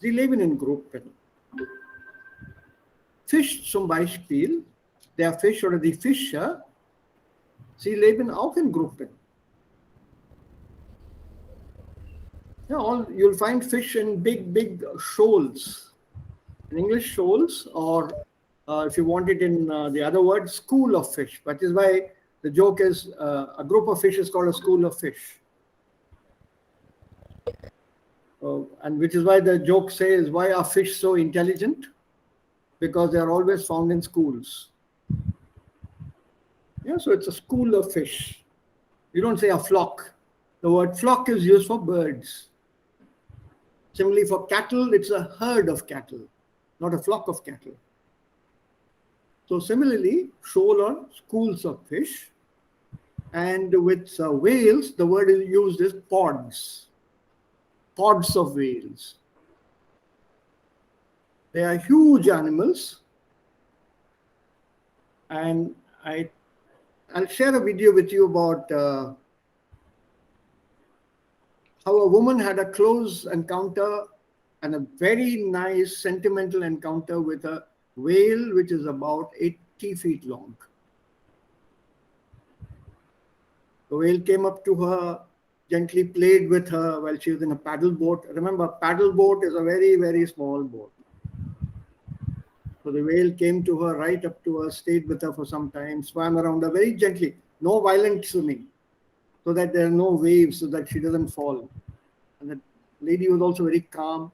Sie leben in Gruppen. Fisch zum Beispiel, der Fisch oder die Fische, sie leben auch in Gruppen. Yeah, you'll find fish in big shoals. In English, shoals, or if you want it in the other word, school of fish. That is why the joke is a group of fish is called a school of fish. And which is why the joke says, why are fish so intelligent? Because they are always found in schools. Yeah, so it's a school of fish. You don't say a flock. The word flock is used for birds. Similarly, for cattle, it's a herd of cattle, not a flock of cattle. So similarly, shoal or schools of fish. And with whales, the word is used is pods. Pods of whales. They are huge animals. And I'll share a video with you about how a woman had a close encounter and a very nice sentimental encounter with a whale which is about 80 feet long. The whale came up to her, gently played with her while she was in a paddle boat. Remember, paddle boat is a very, very small boat. So the whale came to her, right up to her, stayed with her for some time, swam around her very gently, no violent swimming, so that there are no waves, so that she doesn't fall. And the lady was also very calm.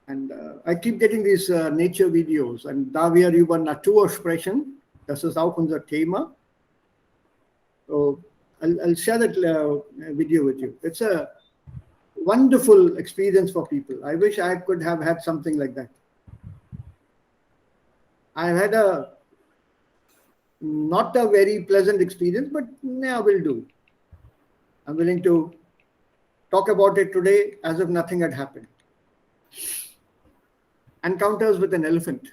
And I keep getting these nature videos. And da wir über Natur sprechen, das ist auch unser Thema. So I'll share that video with you. It's a wonderful experience for people. I wish I could have had something like that. I've had not a very pleasant experience, but yeah, will do. I'm willing to talk about it today as if nothing had happened. Encounters with an elephant,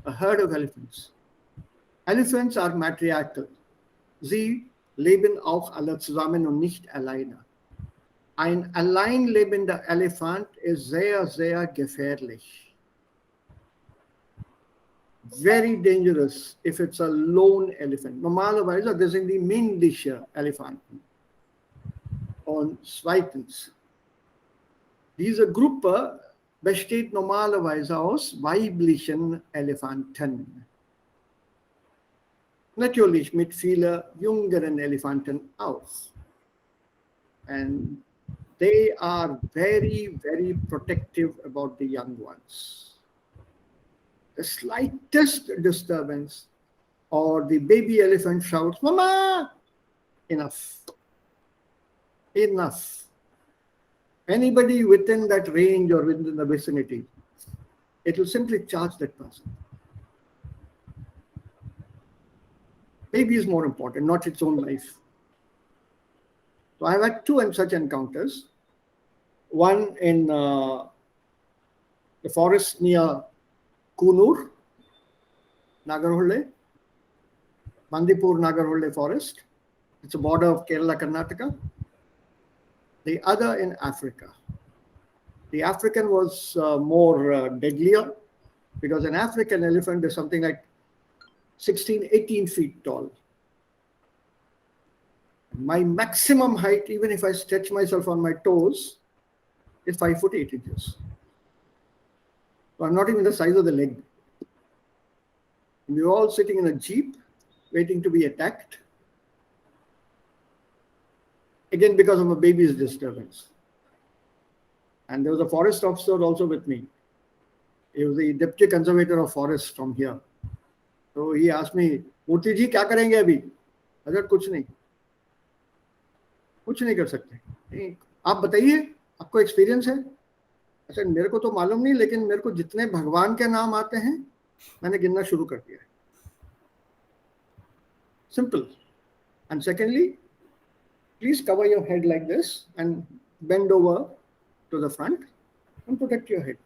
a herd of elephants. Elephants are matriarchal. Sie leben auch alle zusammen und nicht alleine. Ein allein lebender Elefant ist sehr, sehr gefährlich. Very dangerous if it's a lone elephant. Normalerweise, das sind die männlichen Elefanten. Und zweitens, diese Gruppe besteht normalerweise aus weiblichen Elefanten. Natürlich mit vielen jüngeren Elefanten auch. And they are very, very protective about the young ones. The slightest disturbance or the baby elephant shouts, "Mama!" Enough. Enough. Anybody within that range or within the vicinity, it will simply charge that person. Baby is more important, not its own life. So I've had two such encounters. One in the forest near Kunur, Nagarhole, Bandipur Nagarhole forest. It's a border of Kerala, Karnataka. The other in Africa. The African was more deadlier because an African elephant is something like 16, 18 feet tall. My maximum height, even if I stretch myself on my toes, is 5 foot 8 inches. So I'm not even the size of the leg. And we're all sitting in a jeep waiting to be attacked. Again, because of a baby's disturbance. And there was a forest officer also with me. He was the deputy conservator of forests from here. So he asked me, "Murthy ji, क्या करेंगे अभी?" I said, कुछ नहीं कर सकते. आप बताइए, आपको एक्सपीरियंस है? अच्छा, मेरे को तो मालूम नहीं, लेकिन मेरे को जितने भगवान के नाम आते हैं मैंने गिनना शुरू कर दिया है. Simple. And secondly, please cover your head like this and bend over to the front and protect your head.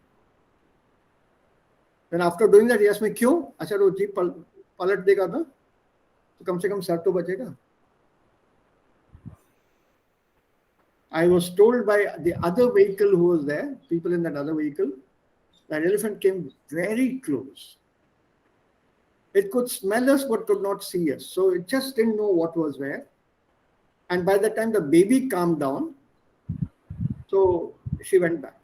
Then after doing that, he asked me, क्यों? अच्छा, वो जीप पलट देगा ना, तो कम से कम सर तो बचेगा. I was told by the other vehicle who was there, people in that other vehicle, that elephant came very close. It could smell us but could not see us. So it just didn't know what was where. And by the time the baby calmed down, so she went back.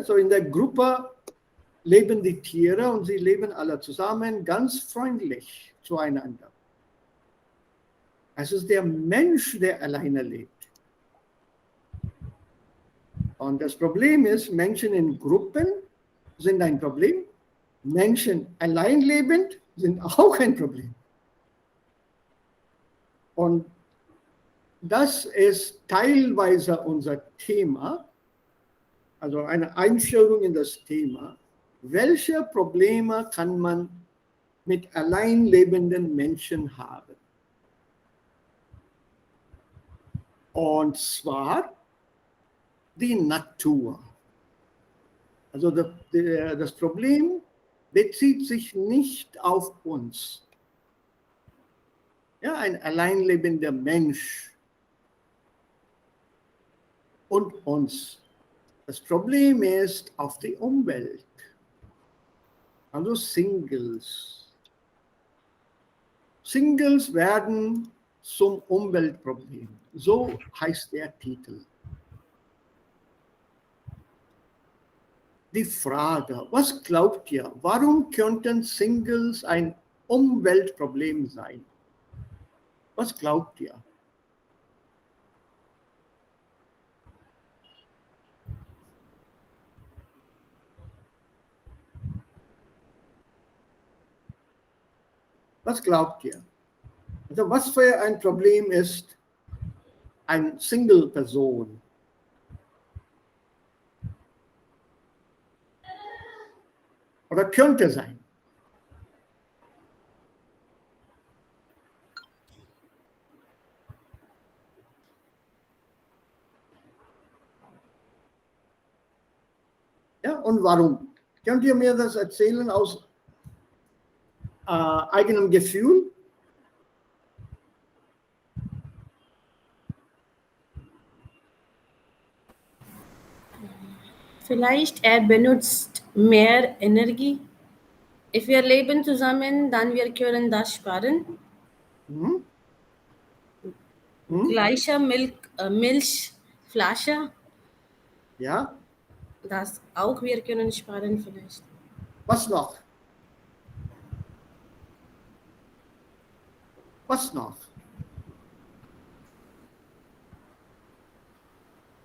So in der Gruppe leben die Tiere und sie leben alle zusammen ganz freundlich zueinander. Es ist der Mensch, der alleine lebt. Und das Problem ist, Menschen in Gruppen sind ein Problem. Menschen allein lebend sind auch ein Problem. Und das ist teilweise unser Thema, also eine Einführung in das Thema. Welche Probleme kann man mit allein lebenden Menschen haben? Und zwar die Natur. Also das Problem bezieht sich nicht auf uns. Ja, ein alleinlebender Mensch und uns. Das Problem ist auf die Umwelt. Also Singles. Singles werden zum Umweltproblem. So heißt der Titel. Die Frage, was glaubt ihr, warum könnten Singles ein Umweltproblem sein? Was glaubt ihr? Was glaubt ihr? Also was für ein Problem ist eine Single-Person? Oder könnte sein? Ja, und warum? Könnt ihr mir das erzählen aus eigenem Gefühl? Vielleicht er benutzt mehr Energie. If wir leben zusammen, dann wir können das sparen. Gleiche Milchflasche. Ja. Das auch wir können sparen vielleicht. Was noch? Was noch?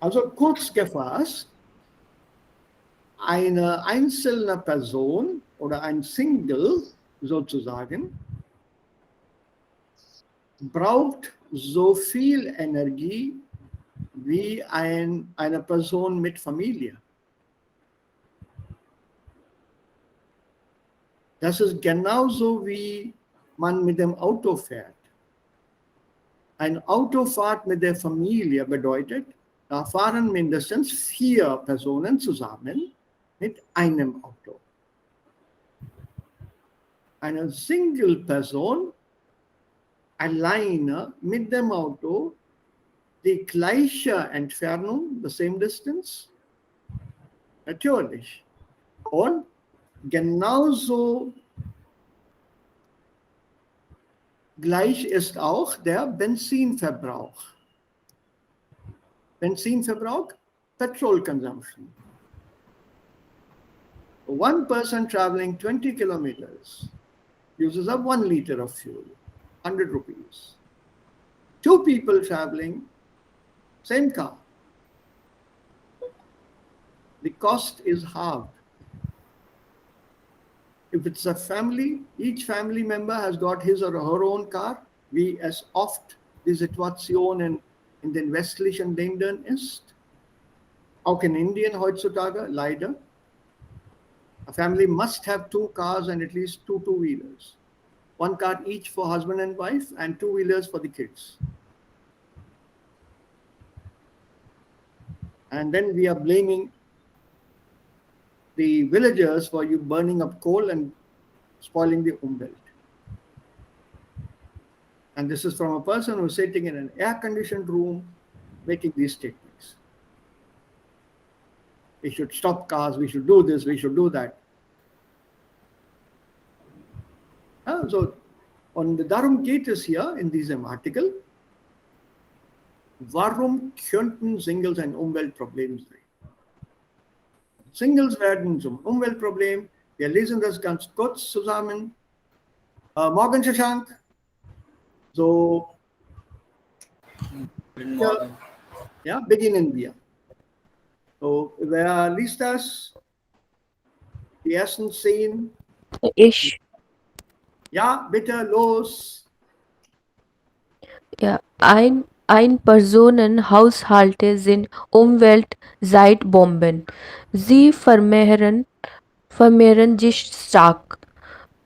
Also kurz gefasst, eine einzelne Person oder ein Single sozusagen braucht so viel Energie wie eine Person mit Familie. Das ist genauso wie man mit dem Auto fährt. Eine Autofahrt mit der Familie bedeutet, da fahren mindestens 4 Personen zusammen mit einem Auto. Eine Single-Person alleine mit dem Auto die gleiche Entfernung, the same distance? Natürlich. Und genauso gleich ist auch der Benzinverbrauch. Benzinverbrauch, petrol consumption. One person traveling 20 kilometers uses up 1 liter of fuel, 100 rupees. 2 people traveling, same car. The cost is halved. If it's a family, each family member has got his or her own car, wie es oft die Situation in den westlichen Ländern ist. Auch in Indien heutzutage, leider. A family must have 2 cars and at least 2 two-wheelers. 1 car each for husband and wife and 2-wheelers for the kids. And then we are blaming the villagers for you burning up coal and spoiling the Umwelt. And this is from a person who's sitting in an air-conditioned room making these statements. We should stop cars, we should do this, we should do that. So on the darum geht es hier in diesem Artikel, warum könnten Singles ein Umweltproblem sein? Singles werden zum Umweltproblem. Wir lesen das ganz kurz zusammen. Morgen, Shashank. So, ja, beginnen wir. So, wer liest das? Die ersten 10. Ich. Ja, bitte, los. Ja, Ein-Personen-Haushalte sind Umweltzeitbomben. Sie vermehren sich stark,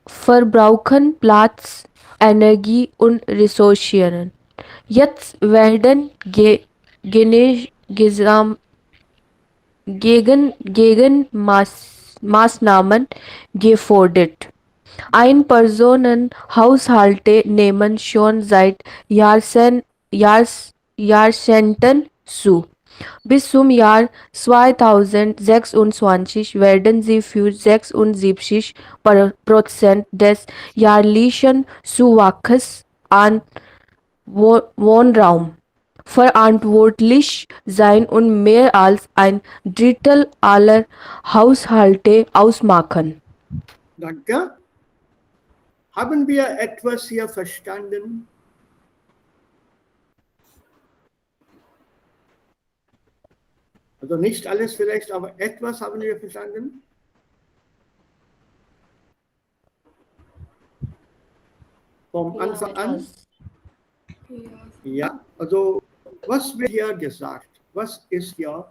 verbrauchen Platz, Energie und Ressourcen. Jetzt werden Gegenmaßnahmen gefordert. Ein-Personen-Haushalte nehmen schon seit Jahrzehnten zu. Bis zum Jahr 2026 werden sie für 76% des jährlichen Zuwachses an Wohnraum verantwortlich sein und mehr als ein Drittel aller Haushalte ausmachen. Danke. Haben wir etwas hier verstanden? Also nicht alles vielleicht, aber etwas haben wir verstanden? Vom Anfang an? Ja, also was wird hier gesagt? Was ist hier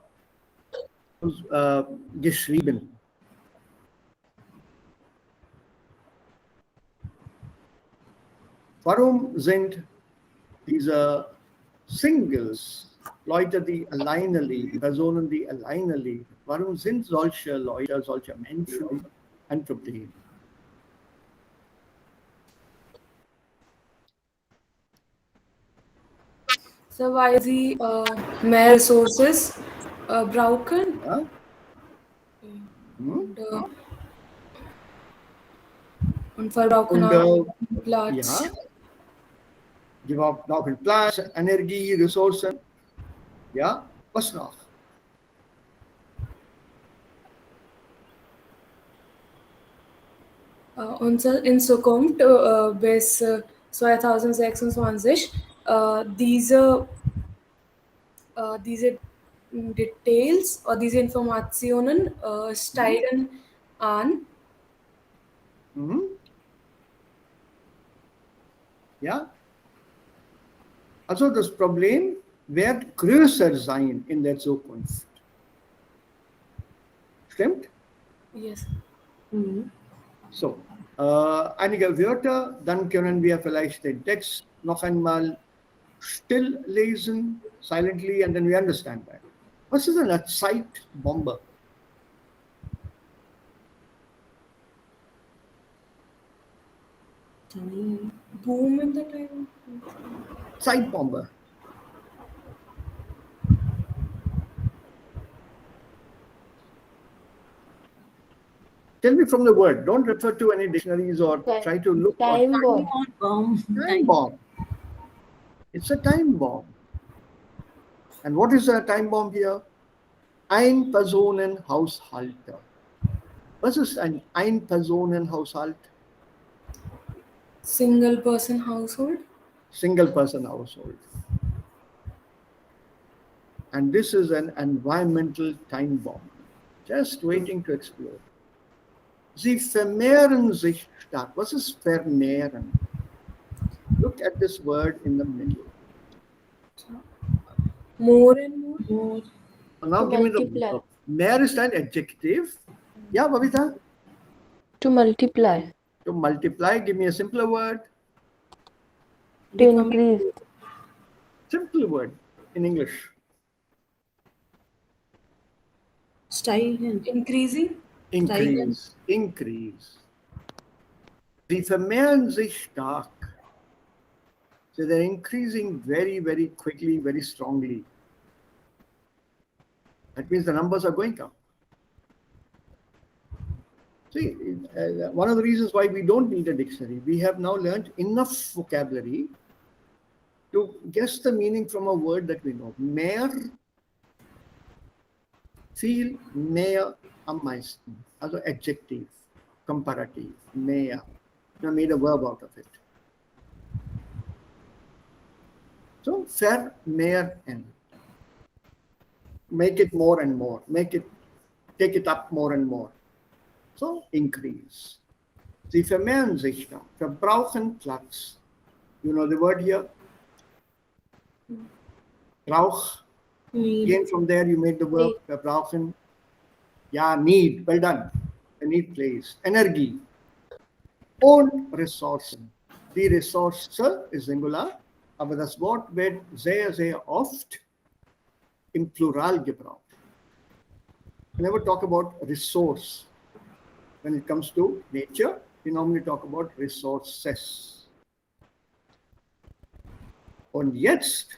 geschrieben? Warum sind diese Singles, Leute, die alleine leben, Personen, die alleine leben, warum sind solche Leute, solche Menschen ein Problem? So, weil sie mehr Resources brauchen. Ja? Und verbrauchen auch Platz. Ja, die brauchen Platz, Energie, Ressourcen. Ja, was noch? Und in Zukunft bis 2026 diese Details oder diese Informationen steigen an. Ja, also das Problem wird größer sein in der Zukunft. Stimmt? Yes. So, einige Wörter, dann können wir vielleicht den Text noch einmal still lesen, silently, and then we understand that. Was ist eine Zeitbombe? Boom in the time. Zeitbombe. Tell me from the word. Don't refer to any dictionaries or try to look. Time bomb. Time bomb. It's a time bomb. And what is a time bomb here? Ein-Personen-Haushalte. Was ist ein Ein-Personen-Haushalt? Single person household. Single person household. And this is an environmental time bomb. Just waiting to explode. Sie vermehren sich stark. Was ist vermehren? Look at this word in the middle. More and more. Now give me the verb. Mehr is an adjective. Yeah, Babita? To multiply. To multiply, give me a simpler word. To increase. Simple word in English. Steigen. Increasing. Increase. Increase. Sie vermehren sich stark. So they're increasing very, very quickly, very strongly. That means the numbers are going up. See, one of the reasons why we don't need a dictionary, we have now learned enough vocabulary to guess the meaning from a word that we know. Mehr, viel mehr am meisten. Also adjective, comparative, mehr. I made a verb out of it. So, vermehren. Make it more and more. Take it up more and more. So, increase. Sie vermehren sich dann, verbrauchen Platz. You know the word here? Brauch. Again, from there you made the verb verbrauchen. Yeah, need. Well done. The need place. Energie. Und Ressourcen. Die Ressource ist Singular, aber das Wort wird sehr, sehr oft im Plural gebraucht. We never talk about resource. When it comes to nature, we normally talk about resources. Und jetzt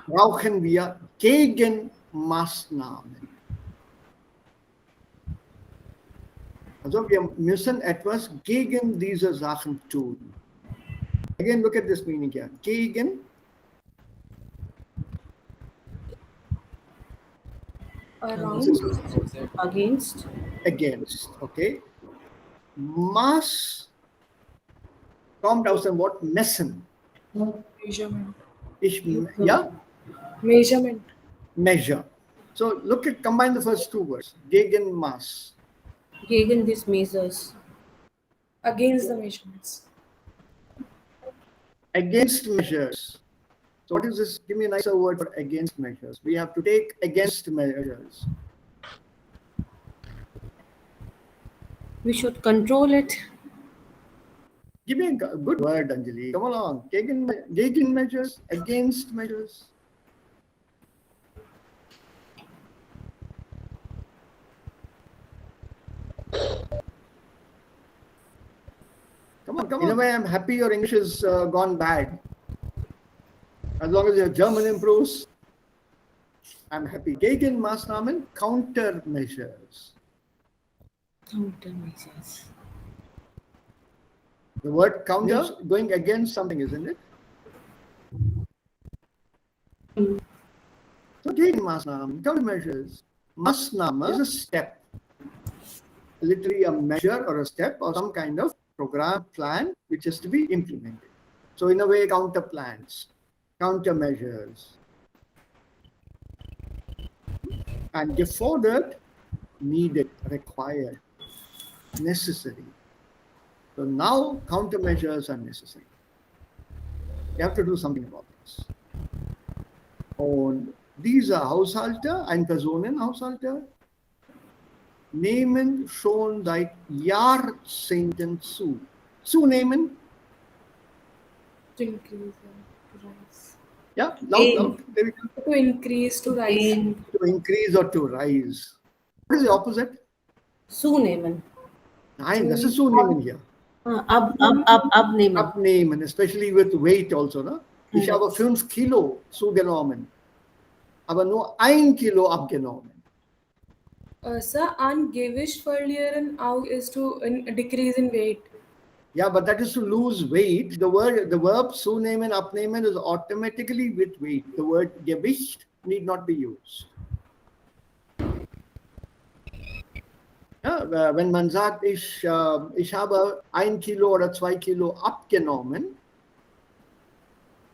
brauchen wir Gegenmaßnahmen. Also wir müssen etwas gegen diese Sachen tun. Again, look at this meaning here. Gegen, Around. Against. against, okay. Maß kommt aus dem Wort messen. Measurement. Ja, Measurement. measure. So combine the first two words. Gegen Maß. Gegen these measures. Against the measurements. Against measures. So what is this? Give me a nicer word for against measures. We have to take against measures. We should control it. Give me a good word, Anjali. Come along. Gegen measures, against measures. Come on. In a way, I'm happy your English has gone bad. As long as your German improves, I'm happy. Gegenmaßnahmen, countermeasures. Countermeasures. The word counter is going against something, isn't it? So Gegenmaßnahmen, countermeasures. Maßnahme is a step. Literally a measure or a step or some kind of program plan which is to be implemented. So in a way, counter plans, countermeasures. And gefordert, needed, required, necessary. So now countermeasures are necessary. You have to do something about this. Und dieser Haushalter, ein Personenhaushalter, nehmen schon seit Jahrzehnten zu. Zunehmen? To increase or to rise. Ja, laut. There we go. To increase, to rise. To increase or to rise. What is the opposite? Zunehmen. Nein, das ist zunehmen hier. Abnehmen. Abnehmen, especially with weight also. No? Ich habe 5 Kilo zugenommen, aber nur 1 Kilo abgenommen. Sir, angewisch verlieren auch is to decrease in weight. Yeah, but that is to lose weight. The verb zunehmen, abnehmen is automatically with weight. The word Gewicht need not be used. Ja, wenn man sagt, ich habe 1 Kilo oder 2 Kilo abgenommen,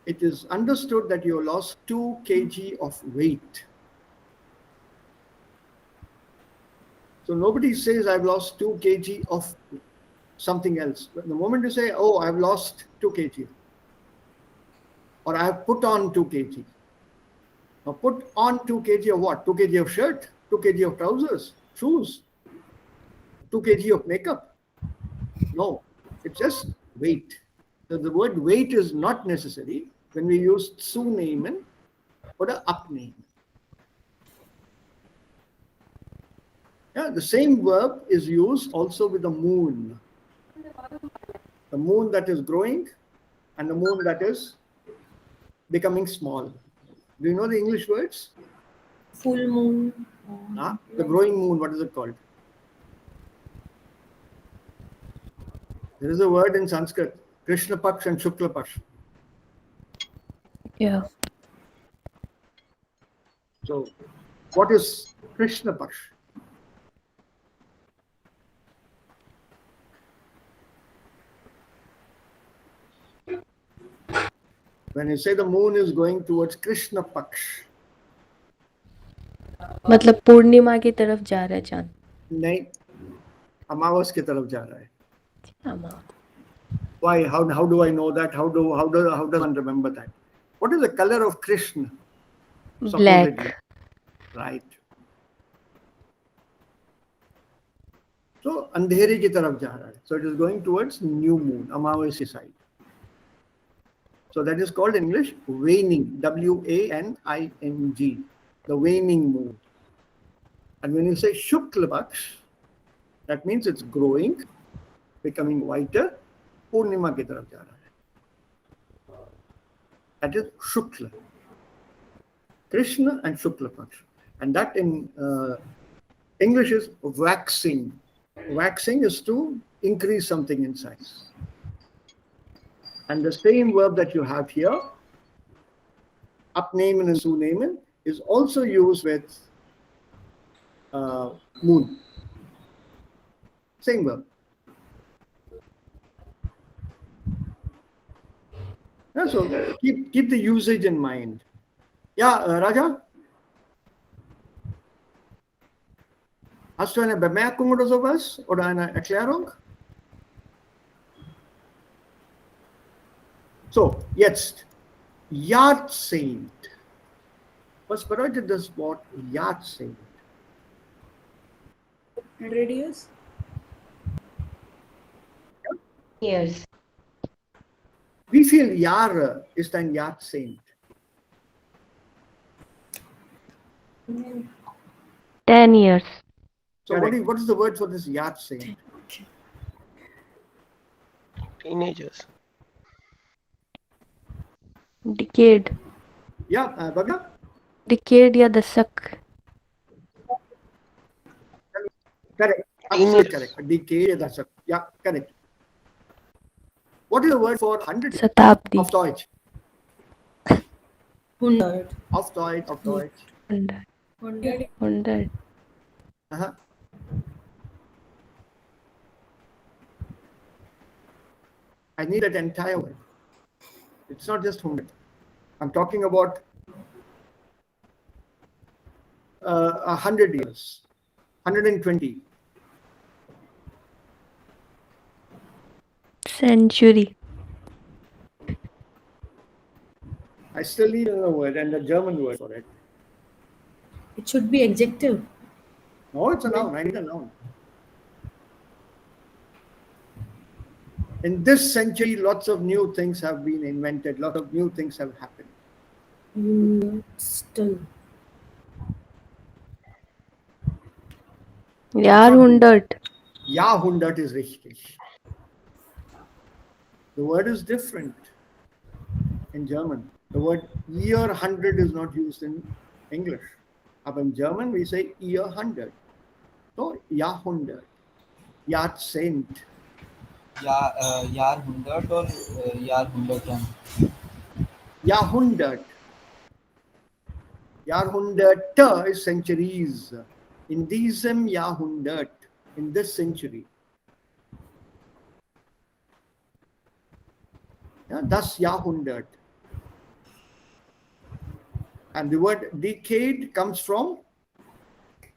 it is understood that you lost 2 kg of weight. So nobody says I've lost 2 kg of something else. But the moment you say, oh, I've lost 2 kg, or I have put on 2 kg. Now put on 2 kg of what? 2 kg of shirt, 2 kg of trousers, shoes, 2 kg of makeup. No, it's just weight. So the word weight is not necessary when we use zunehmen or abnehmen. Yeah, the same verb is used also with the moon. The moon that is growing and the moon that is becoming small. Do you know the English words? Full moon. The growing moon, what is it called? There is a word in Sanskrit, Krishna Paksh and Shukla Paksh. Yeah. So, what is Krishna Paksh? When you say the moon is going towards Krishna Paksh, मतलब पूर्णिमा की तरफ जा रहा है चांद. नहीं, अमावस की तरफ जा रहा है. अमावस. Why? How do I know that? How does one remember that? What is the color of Krishna? Supposedly. Black. Right. So अंधेरे की तरफ जा रहा है. So it is going towards new moon, Amavasya side. So that is called in English waning, W-A-N-I-N-G, the waning moon. And when you say Shukla Paksh, that means it's growing, becoming whiter, Purnima की तरफ जा रहा है. That is Shukla. Krishna and Shukla Paksh. And that in English is waxing. Waxing is to increase something in size. And the same verb that you have here, upnemen and sunemen, is also used with moon. Same verb. Yeah, so keep the usage in mind. Ja, Raja? Hast du eine Bemerkung oder sowas? Oder eine Erklärung? So, jetzt. Jahrzehnt. Was bedeutet das Wort Jahrzehnt? 100 years. Years. Wie viele Jahre ist ein Jahrzehnt? 10 years. So what is the word for this Jahrzehnt? Teenagers. Decade. Yeah, Bhavya? Decade या दशक. Correct. Absolutely correct. A decade, that's a, yeah, correct. What is the word for 100? शताब्दी. Auf Deutsch. 100. Auf Deutsch. 100. 100. 100. Uh-huh. I need that entire word. It's not just 100. I'm talking about 100 years, 120. Century. I still need another word and a German word for it. It should be adjective. No, it's a noun. I need a noun. In this century, lots of new things have been invented. Lots of new things have happened. Still. Jahrhundert. Jahrhundert is richtig. The word is different in German. The word year 100 is not used in English. But in German, we say year 100. So, Jahrhundert. Jahrzehnt. Jahrhundert or Jahrhunderten? Jahrhundert. Jahrhunderte is centuries. In diesem Jahrhundert, in this century. Yeah, das Jahrhundert. And the word decade comes from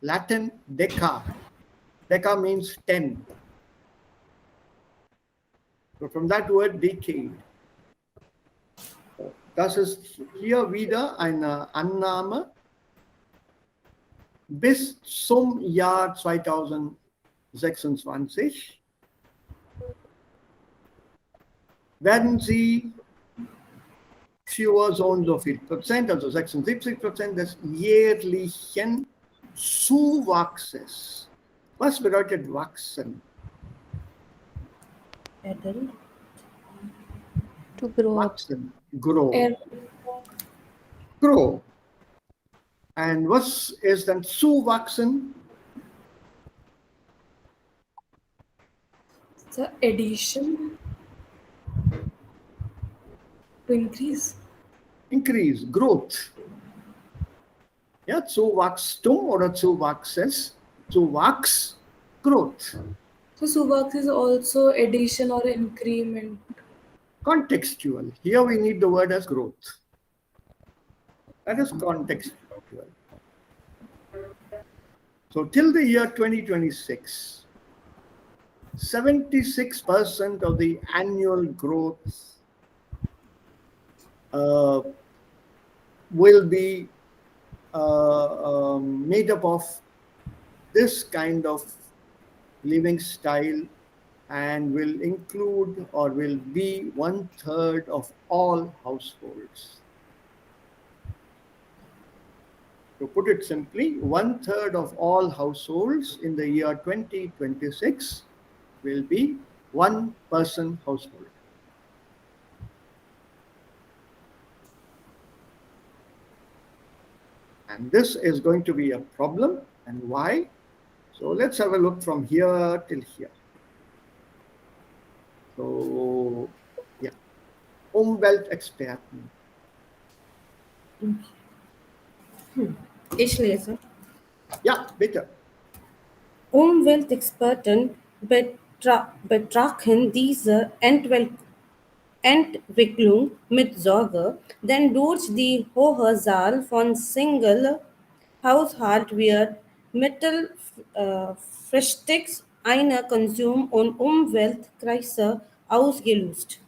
Latin deca. Deca means 10. So from that word decade. Das ist hier wieder eine Annahme. Bis zum Jahr 2026 werden sie für so und so viel Prozent, also 76% des jährlichen Zuwachses. Was bedeutet wachsen? Adult. To grow up. Wachsen, grow. Er, Grow. And was is then zuwachsen? the addition to increase. Increase, growth. Ja, Zuwachstum oder Zuwachses. Zuwachs, growth. So subaks is also addition or increment. Contextual. Here we need the word as growth. That is contextual. So till the year 2026, 76% of the annual growth will be made up of this kind of living style and will include or will be 1/3 of all households. To put it simply, 1/3 of all households in the year 2026 will be one-person household. And this is going to be a problem. And why? So let's have a look from here till here. So, ja. Umweltexperten. Ich lese. Ja, bitte. Umweltexperten betrachten diese Entwicklung mit Sorge, denn durch die hohe Zahl von Single-Haushalt wird mittelfristig eine Konsum- und Umweltkrise ausgelöst.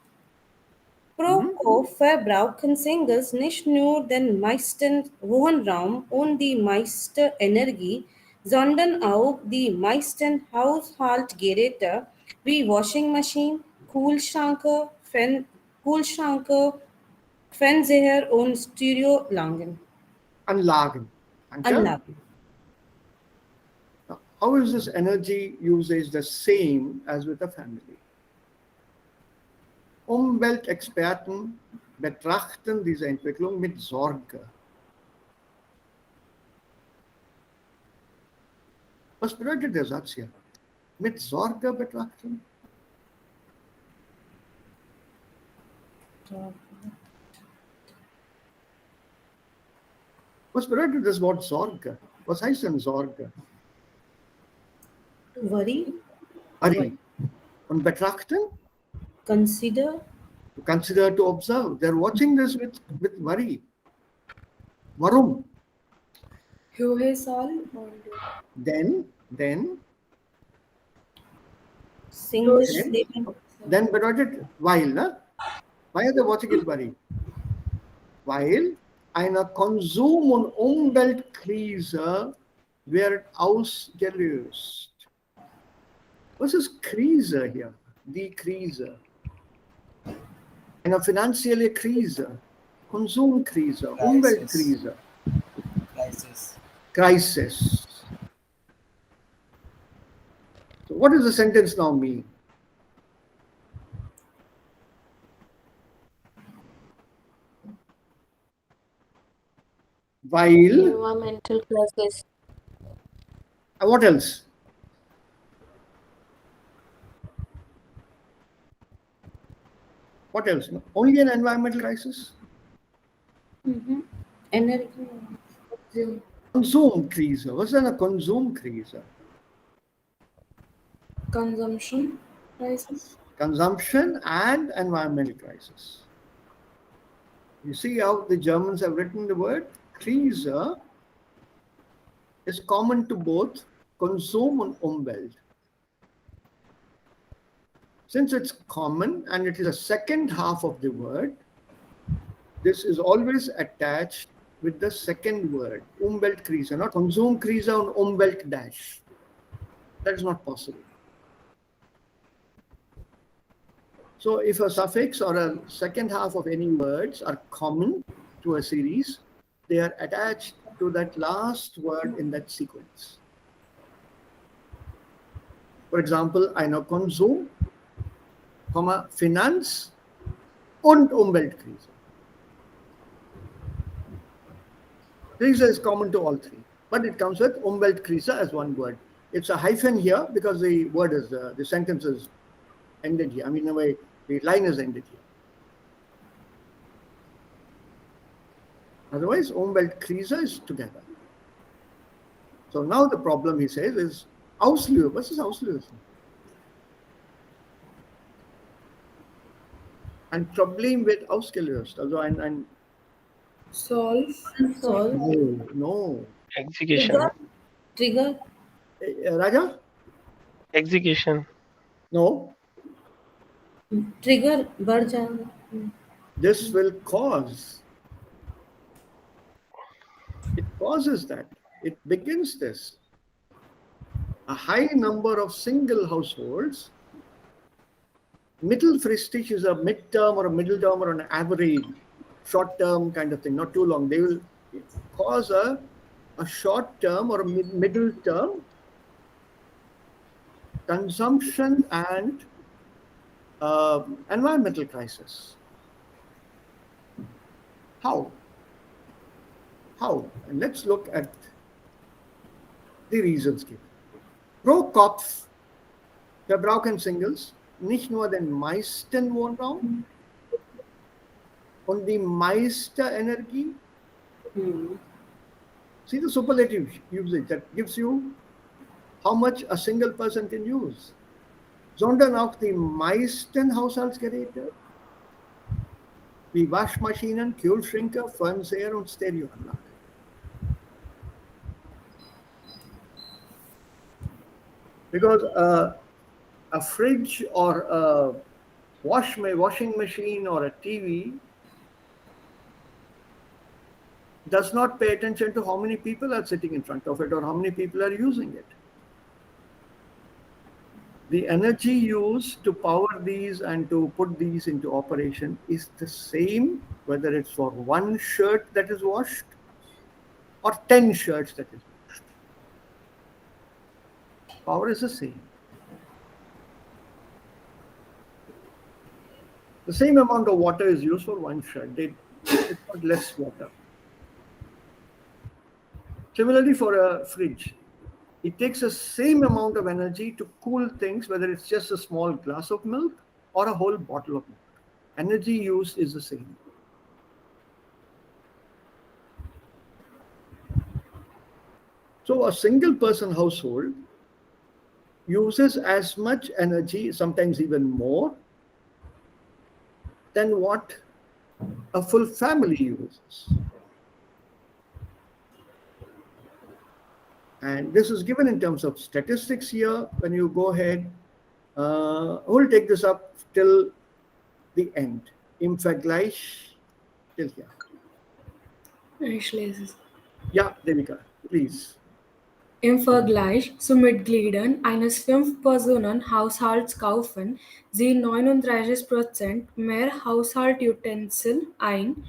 Pro Kopf verbrauchen Singles nicht nur den meisten Wohnraum und die meiste Energie, sondern auch die meisten Haushaltsgeräte wie Washing Machine, Kühlschranke, Fernseher und Stereoanlagen. Anlagen. Danke. Anlagen. Now, how is this energy usage the same as with a family? Umweltexperten betrachten diese Entwicklung mit Sorge. Was bedeutet der Satz hier? Mit Sorge betrachten? Was bedeutet das Wort Sorge? Was heißt denn Sorge? Worry, Worry. Und betrachten? consider, To consider, to observe. They're watching this with worry. Warum? Höhe Zahl und Then Singles Then? leben. Then bedeutet weil, ne? Why are they watching it worry? Weil eine Konsum- und Umweltkrise wird ausgelöst. Was ist Krise hier? Die Krise. Eine finanzielle Krise, Konsumkrise, Crisis. Umweltkrise, crisis. So what does the sentence now mean? While, Environmental crisis. what else? What else? Only an environmental crisis? Energie. Konsumkrise. Was ist eine Konsumkrise? consumption prices. Consumption and environmental crisis. You see how the Germans have written the word? Krise is common to both Konsum und Umwelt. Since it's common and it is the second half of the word, this is always attached with the second word, Umweltkrise, not Konsumkrise und Umwelt dash. That is not possible. So if a suffix or a second half of any words are common to a series, they are attached to that last word in that sequence. For example, eine Konsum, Finanz und Umweltkrise. Krise is common to all three, but it comes with Umweltkrise as one word. It's a hyphen here because the word is, the sentence is ended here. I mean, in a way, the line is ended here. Otherwise, Umweltkrise is together. So now the problem, he says, is Auslöser. Was ist Auslösen? Ein Problem wird ausgelöst. Also ein Solve. Solve. no. Execution. Trigger. Raja? Execution. No. Trigger बढ़ जाएगा. This will cause. It causes that. It begins this. A high number of single households. Mittelfristig is a mid-term or a middle term or an average, short-term kind of thing, not too long. They will cause a short-term or a middle-term consumption and environmental crisis. How? How? And let's look at the reasons given. Pro Kopf verbrauchen Singles nicht nur den meisten Wohnraum und die meiste Energie. See the superlative usage that gives you how much a single person can use, sondern auch die meisten Haushaltsgeräte wie Waschmaschinen, Kühlschränke, Fernseher und Stereoanlage. Because a fridge or a washing machine or a TV does not pay attention to how many people are sitting in front of it or how many people are using it. The energy used to power these and to put these into operation is the same, whether it's for one shirt that is washed or 10 shirts that is washed. Power is the same. The same amount of water is used for one shirt. It's not less water. Similarly, for a fridge, it takes the same amount of energy to cool things, whether it's just a small glass of milk or a whole bottle of milk. Energy use is the same. So a single person household uses as much energy, sometimes even more, than what a full family uses. And this is given in terms of statistics here. When you go ahead, we'll take this up till the end. Im Vergleich till here. Ich lese es. Yeah, Devika, please. Im Vergleich zu Mitgliedern eines 5-Personen-Haushalts kaufen sie 39% mehr Haushaltsutensilien ein,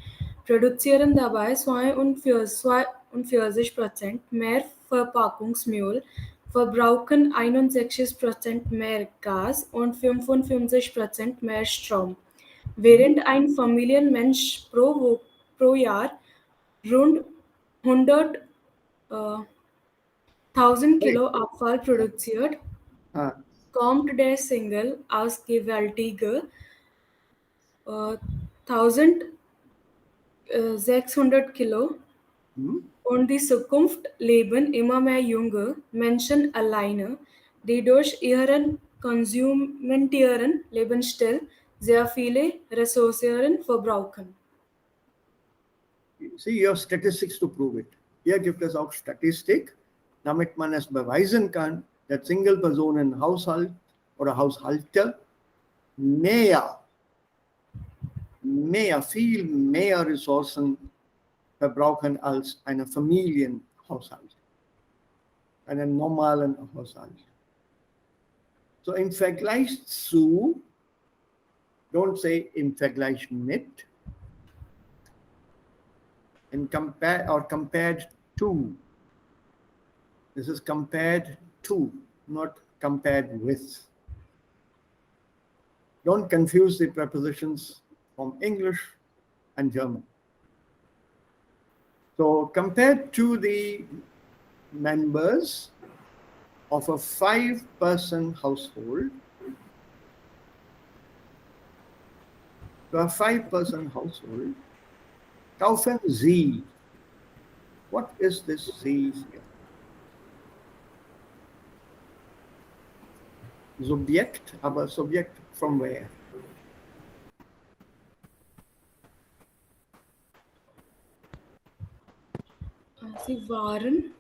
produzieren dabei 42% mehr Verpackungsmüll, verbrauchen 61% mehr Gas und 55% mehr Strom, während ein Familienmensch pro Jahr rund 100.000 Kilo Abfall produziert, kommt der Single ausgewärtige 1600 Kilo und die Zukunft leben immer mehr junge Menschen alleine, die durch ihren konsumentierenden Lebensstil sehr viele Ressourcen verbrauchen. See, you have statistics to prove it. Hier gibt es auch Statistik, damit man es beweisen kann, dass Single-Personen-Haushalt oder Haushalte viel mehr Ressourcen verbrauchen als eine Familienhaushalt, einen normalen Haushalt. So im Vergleich zu, don't say im Vergleich mit, and compared to. This is compared to, not compared with. Don't confuse the prepositions from English and German. So compared to the members of a 5-person household, Taufen Z. What is this Z here? Subjekt, aber Subjekt from where? Sie waren.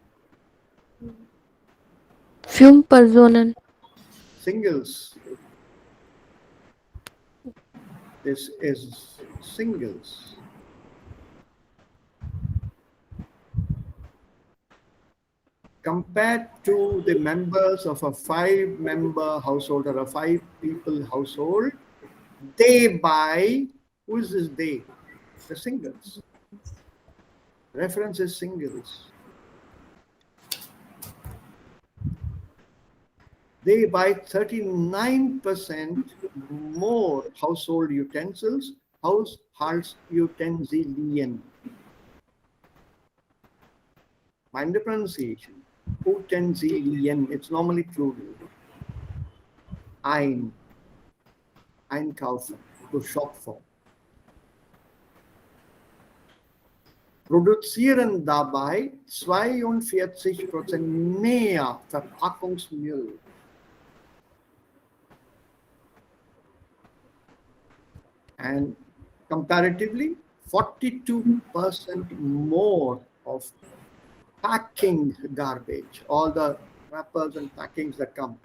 5 Personen. Singles. This is singles. Compared to the members of a 5-member household or a 5-people household, they buy, who is this they? The singles. Reference is singles. They buy 39% more household utensils, Haushaltsutensilien. Mind the pronunciation. Utensilien, it's normally plural. Einkaufen, to shop for. Produzieren dabei 42% mehr Verpackungsmüll. And comparatively, 42% more of packing garbage, all the wrappers and packings that come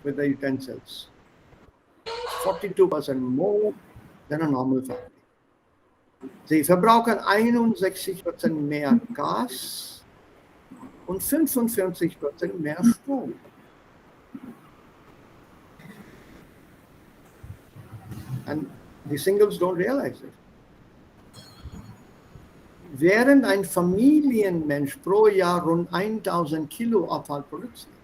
with the utensils. 42% more than a normal family. Sie verbrauchen 61% mehr Gas und 45% mehr Strom. And the singles don't realize it. Während ein Familienmensch pro Jahr rund 1000 Kilo Abfall produziert,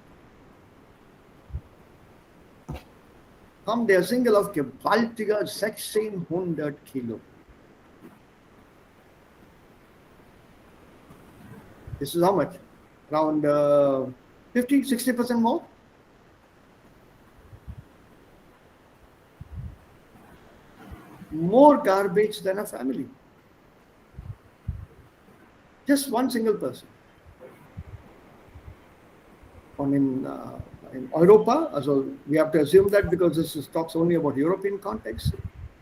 kommt der Single auf gewaltiger 1600 Kilo. This is how much? Around 50-60% more? More garbage than a family. Just one single person. And in Europa, also we have to assume that because this talks only about European context.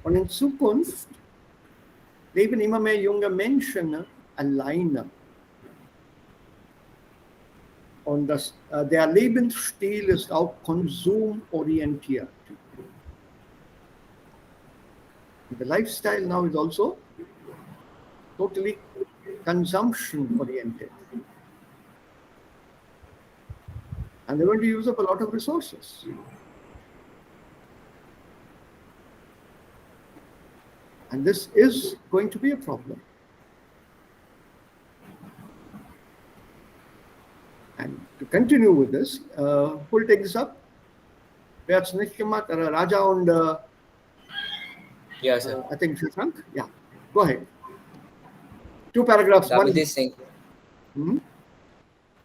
Und in Zukunft leben immer mehr junge Menschen alleine. Und der Lebensstil ist auch konsumorientiert. The lifestyle now is also totally consumption oriented. And they're going to use up a lot of resources. And this is going to be a problem. And to continue with this, who'll take this up? Wer hat's nicht gemacht? Raja und Yeah, sir. I think Shashank. Yeah, go ahead. 2 paragraphs.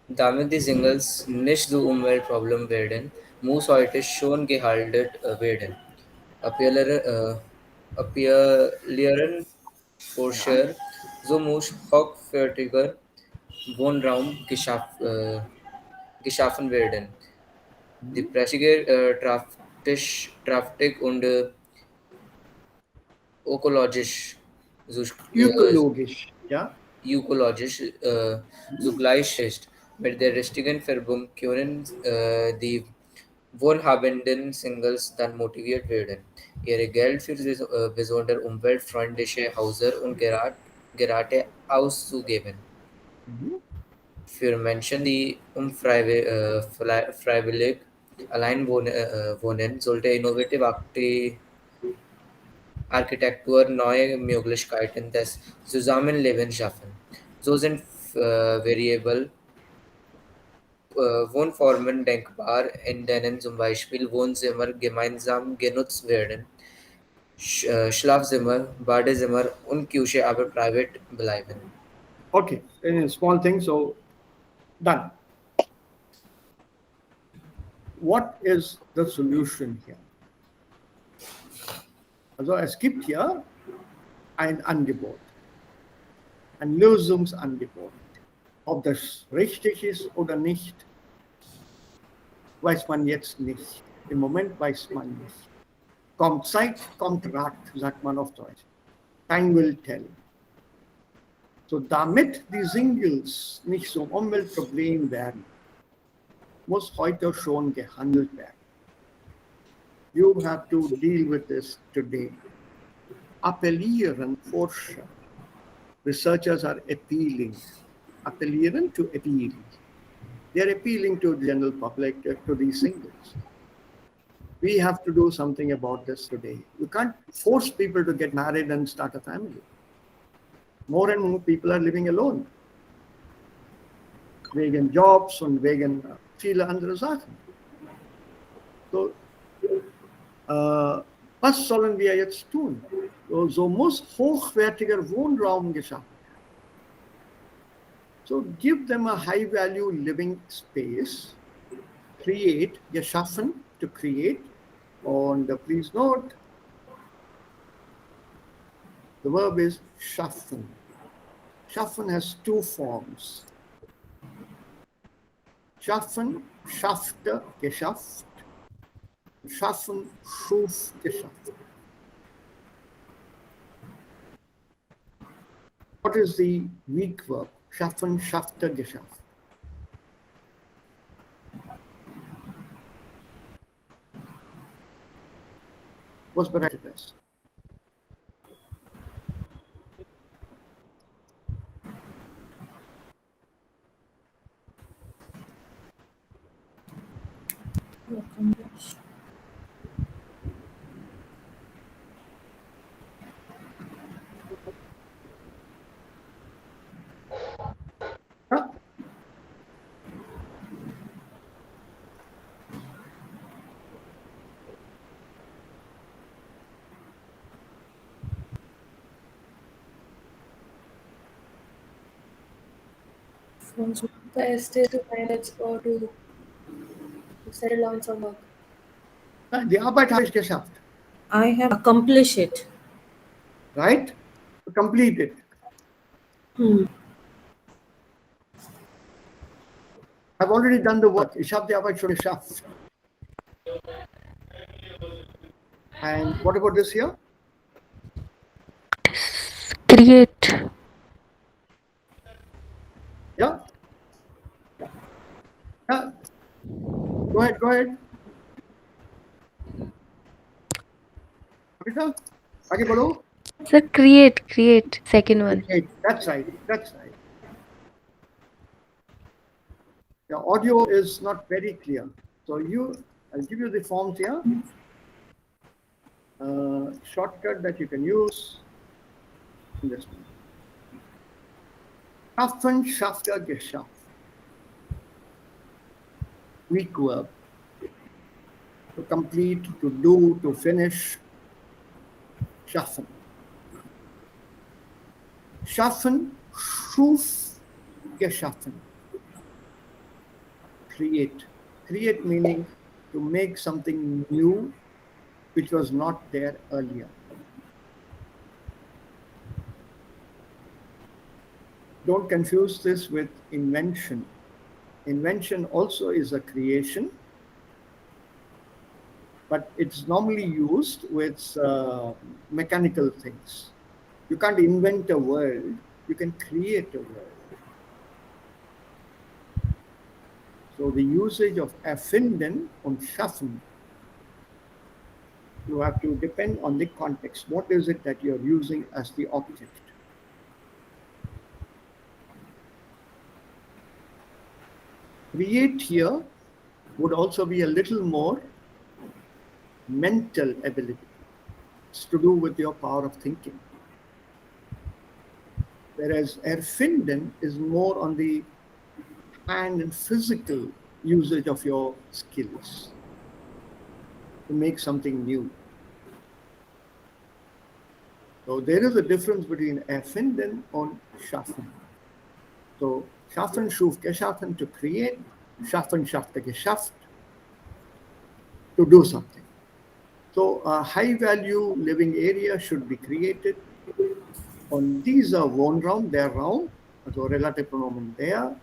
Damit die Singles nicht so Umweltproblem werden, muss heute schon gehandelt werden. Appellieren Forscher, so muss hochwertiger Wohnraum geschaffen werden. Die prächtige Traftik und ökologisch ja. ökologisch zugleich ist. Mit der richtigen Färbung können die wohlhabenden Singles dann motiviert werden, ihr Geld für besonders umweltfreundliche Häuser und Geräte auszugeben. Für Menschen, die freiwillig allein wohnen, sollte innovative Architektur neue Möglichkeiten des Zusammenlebens schaffen. So sind variable Wohnformen denkbar, in denen zum Beispiel Wohnzimmer gemeinsam genutzt werden, Schlafzimmer, Badezimmer und Küche aber private bleiben. Okay, a small thing, so done. What is the solution here? Also es gibt hier ein Angebot, ein Lösungsangebot. Ob das richtig ist oder nicht, weiß man jetzt nicht. Im Moment weiß man nicht. Kommt Zeit, kommt Rat, sagt man auf Deutsch. Time will tell. So damit die Singles nicht so ein Umweltproblem werden, muss heute schon gehandelt werden. You have to deal with this today. Appellieren Forscher. Researchers are appealing. Appellieren to appeal. They're appealing to the general public, to these singles. We have to do something about this today. You can't force people to get married and start a family. More and more people are living alone. Wegen Jobs und wegen viele andere Sachen. So, was sollen wir jetzt tun? So muss hochwertiger Wohnraum geschaffen werden. So give them a high-value living space, create, geschaffen, to create, and please note, the verb is schaffen. Schaffen has two forms. Schaffen, schaffte, geschafft. Schaffen, schuf, geschaffen. What is the weak verb? Schaffen, schaffte, geschafft. Was bedeutet das? Ja? The estate to manage or to settle down some work. Die Arbeit habe ich geschafft. I have accomplished it. Right? To complete it. I've already done the work. Ich habe die Arbeit schon geschafft. And what about this here? Create. Yeah? Yeah. Go ahead. Abhita, आगे बढ़ो. Sir, create. Second one. Okay, that's right. The audio is not very clear. So I'll give you the forms here. Shortcut that you can use. This one. Schaffen, schaffte, geschafft. Weak verb. To complete, to do, to finish. Schaffen. Schaffen, schuf, geschaffen. Create. Create meaning to make something new which was not there earlier. Don't confuse this with invention. Invention also is a creation, but it's normally used with mechanical things. You can't invent a world, you can create a world. So the usage of erfinden und schaffen, you have to depend on the context. What is it that you're using as the object? Create here would also be a little more mental ability. It's to do with your power of thinking. Whereas erfinden is more on the hand and physical usage of your skills to make something new. So there is a difference between erfinden and schaffen. So schaffen, schuf, geschaffen, to create, schaffen, schaffte, geschafft, to do something. So a high value living area should be created. Und dieser Wohnraum, der Raum, also relative pronomen der,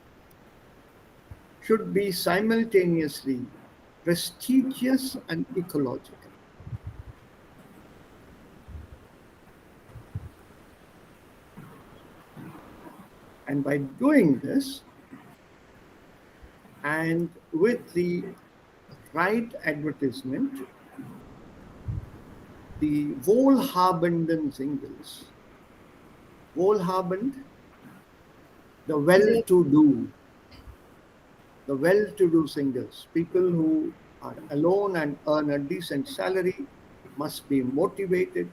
should be simultaneously prestigious and ecological. And by doing this, and with the right advertisement, the wohlhabenden singles, wohlhabend, the well-to-do singles, people who are alone and earn a decent salary, must be motivated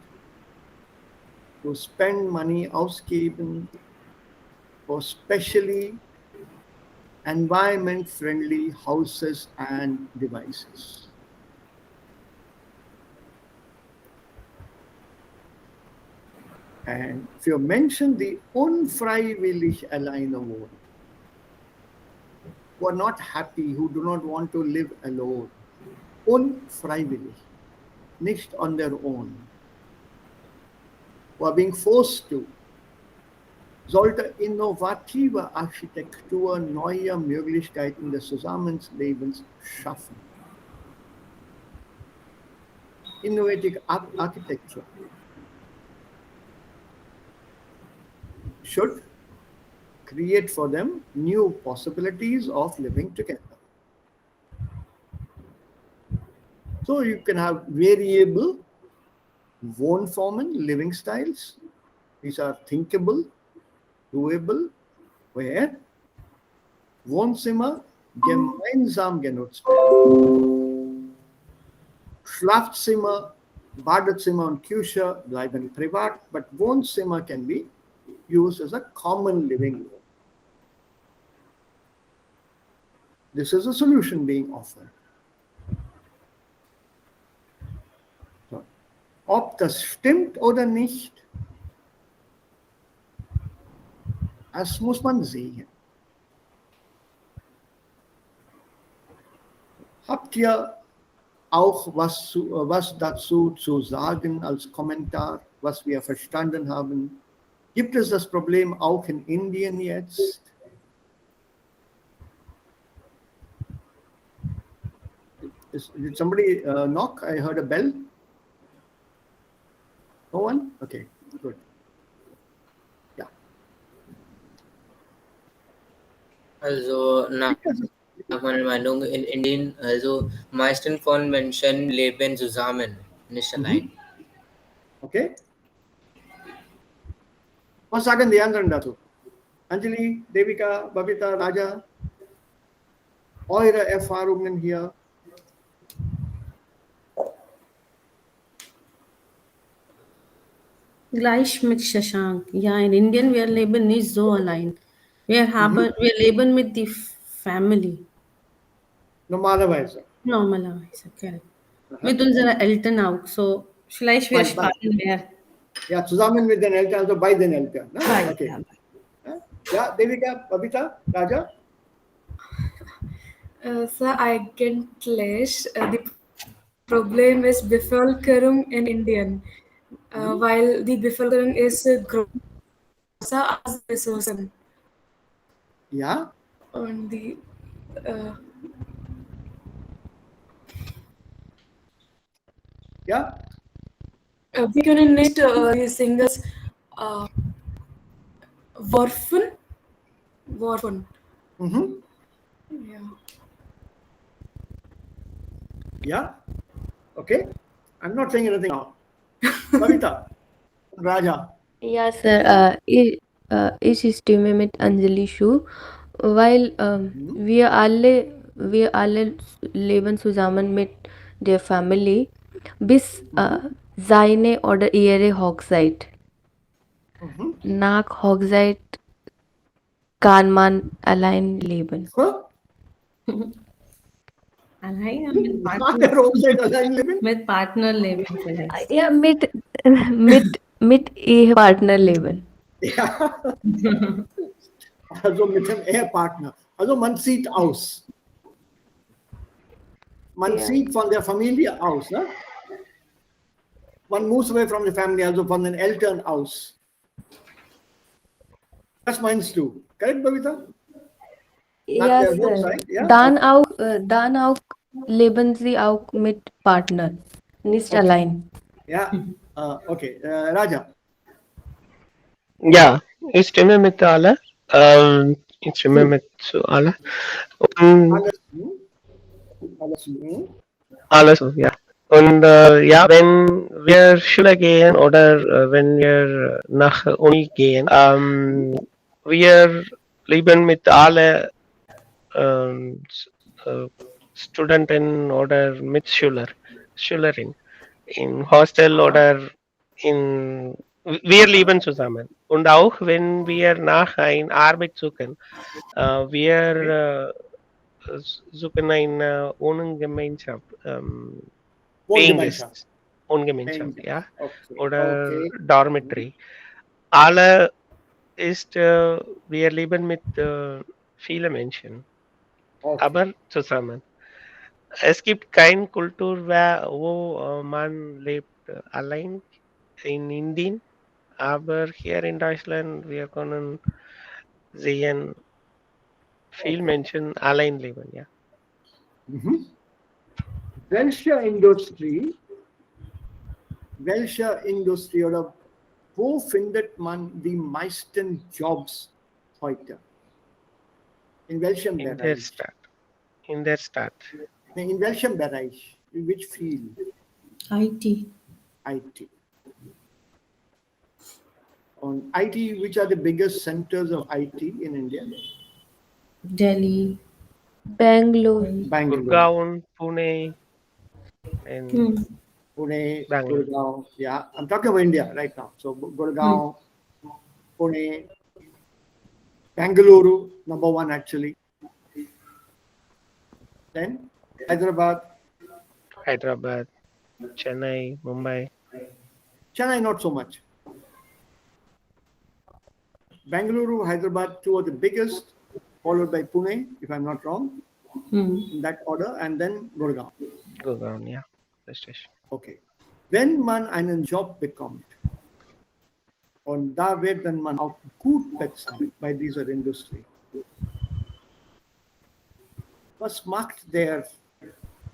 to spend money ausgeben for specially environment-friendly houses and devices. And if you mention the unfreiwillig alleine wohnen, who are not happy, who do not want to live alone, unfreiwillig, nicht on their own, who are being forced to, sollte innovative Architektur neue Möglichkeiten des Zusammenlebens schaffen. Innovative architecture should create for them new possibilities of living together. So you can have variable Wohnformen, living styles. These are thinkable, doable, where Wohnzimmer gemeinsam genutzt werden. Schlafzimmer, Badezimmer und Küche bleiben privat, but Wohnzimmer can be used as a common living room. This is a solution being offered. So, ob das stimmt oder nicht, das muss man sehen. Habt ihr auch was dazu zu sagen als Kommentar, was wir verstanden haben? Gibt es das Problem auch in Indien jetzt? Did somebody knock? I heard a bell. No one? Okay, good. Yeah. Also nach meiner Meinung in Indien, also meisten von Menschen leben zusammen, nicht allein. Okay. Was sagen die anderen dazu? Anjali, Devika, Babita, Raja, eure Erfahrungen hier? Gleich mit Shashank. Ja, in Indien, wir leben nicht so allein. Wir leben mit der Family. Normalerweise. Normalerweise, correct. Mit unseren Eltern auch. So, vielleicht wir sparen mehr. Ja, zusammen mit den Eltern, also bei den Eltern. Ne? Right, Okay. yeah. Ja, Devika, Babita, Raja? Sir, eigentlich, the problem is Bevölkerung in Indien. While the Bevölkerung is größer als Ressourcen. Ja? Und die Ja? wir können nicht die Singles werfen. Mhm. Ja. Yeah? Okay. I'm not saying anything now. Babita, Raja. Ja, Sir, ich stimme mit Anjali zu, weil wir alle leben zusammen mit der Familie bis seine oder ihre Hochzeit. Nach Hochzeit kann man allein leben. Huh? Allein mit Nach der Hochzeit allein leben? Partner leben vielleicht. Ja, mit mit Ehepartnerleben. Ja. Also mit dem Ehepartner. Also man zieht aus. Man Ja. zieht von der Familie aus. Ne? Man moves away from the family, also von den Eltern aus. Was meinst du? Correct, Babita? Nach Ja, der Sir. Hochzeit, ja? Dann auch leben sie auch mit Partner, nicht Okay. allein. Ja, okay. Raja. Ja, ich stimme mit alle. Ich stimme mit zu alle. Und Alles, alles, alles, ja. Und ja, wenn wir Schule gehen oder wenn wir nach Uni gehen, wir leben mit alle ähm, Studenten oder Schülerin in Hostel oder in wir leben zusammen. Und auch wenn wir nach einer Arbeit suchen, wir suchen eine Wohngemeinschaft, Paying Wohngemeinschaft. Guests, Wohngemeinschaft, Paying ja, Okay, oder okay. Dormitory. Alle ist, wir leben mit vielen Menschen, Okay. aber zusammen. Es gibt keine Kultur, wo man lebt allein in Indien, aber hier in Deutschland, wir können sehen, viele Menschen allein leben, ja. Mhm. Welche Industrie oder wo findet man die meisten Jobs heute? In welchem In der Bereich? Stadt. In der Stadt. In welchem Bereich? In which field? IT. IT. On IT, which are the biggest centers of IT in India? Delhi. Bangalore. Bangalore, Gurgaon, Pune, and Pune, Bangalore. Gurgaon. Yeah, I'm talking about India right now. So Gurgaon, Pune, Bangalore, number one actually. Then Hyderabad, Hyderabad, Chennai, Mumbai. Chennai, not so much. Bangalore, Hyderabad, two are the biggest, followed by Pune, if I'm not wrong, in that order, and then Gurgaon. Gurgaon, ja, richtig. Okay. Wenn man einen Job bekommt und da wird dann man auch gut bezahlt bei dieser Industrie, was macht der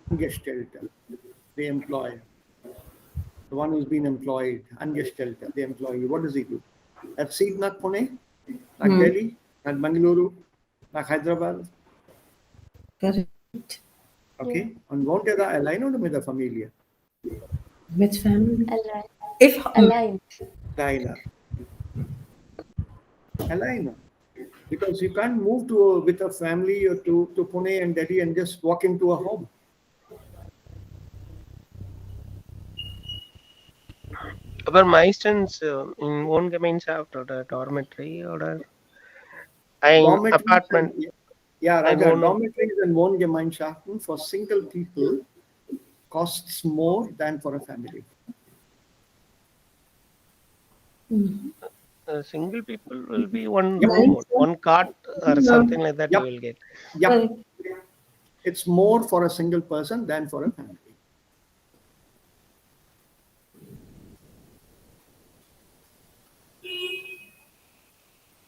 Angestellte, the employer, the one who's been employed, Angestellte, the employee, what does he do? Er zieht nach Pune, nach Delhi, nach Bangalore, nach Hyderabad. Correct. Okay. Und wohnt er da allein oder mit der Familie? With family. Allein. If Allein. Alleine. Because you can't move with a family or to Pune and Delhi and just walk into a home. Aber meistens in Wohngemeinschaft oder Dormitory oder ein Dormitories Apartment. Yeah, ein Raja, Wohnung. dormitories and Wohngemeinschaften for single people costs more than for a family. Single people will be one Yep. room, one cot or something like that Yep. you will get. Yeah. It's more for a single person than for a family.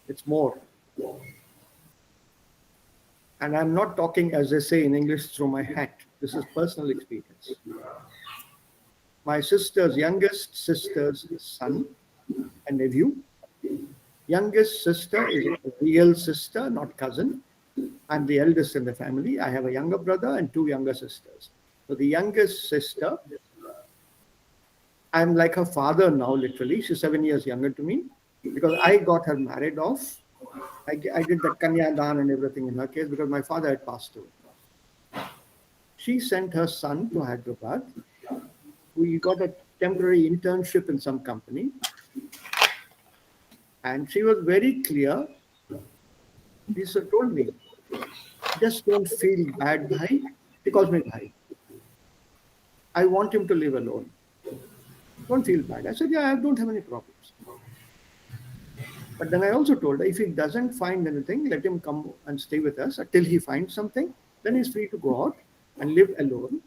It's more. And I'm not talking, as they say in English, through my hat. This is personal experience. My youngest sister's son and nephew. Youngest sister is a real sister, not cousin. I'm the eldest in the family. I have a younger brother and two younger sisters. So the youngest sister, I'm like her father now, literally. She's 7 years younger to me because I got her married off. I did the Kanyadan and everything in her case because my father had passed away. She sent her son to Hyderabad. We got a temporary internship in some company. And she was very clear. She told me, just don't feel bad, bhai. She calls me bhai. I want him to live alone. Don't feel bad. I said, yeah, I don't have any problem. But then I also told her, if he doesn't find anything, let him come and stay with us until he finds something. Then he's free to go out and live alone.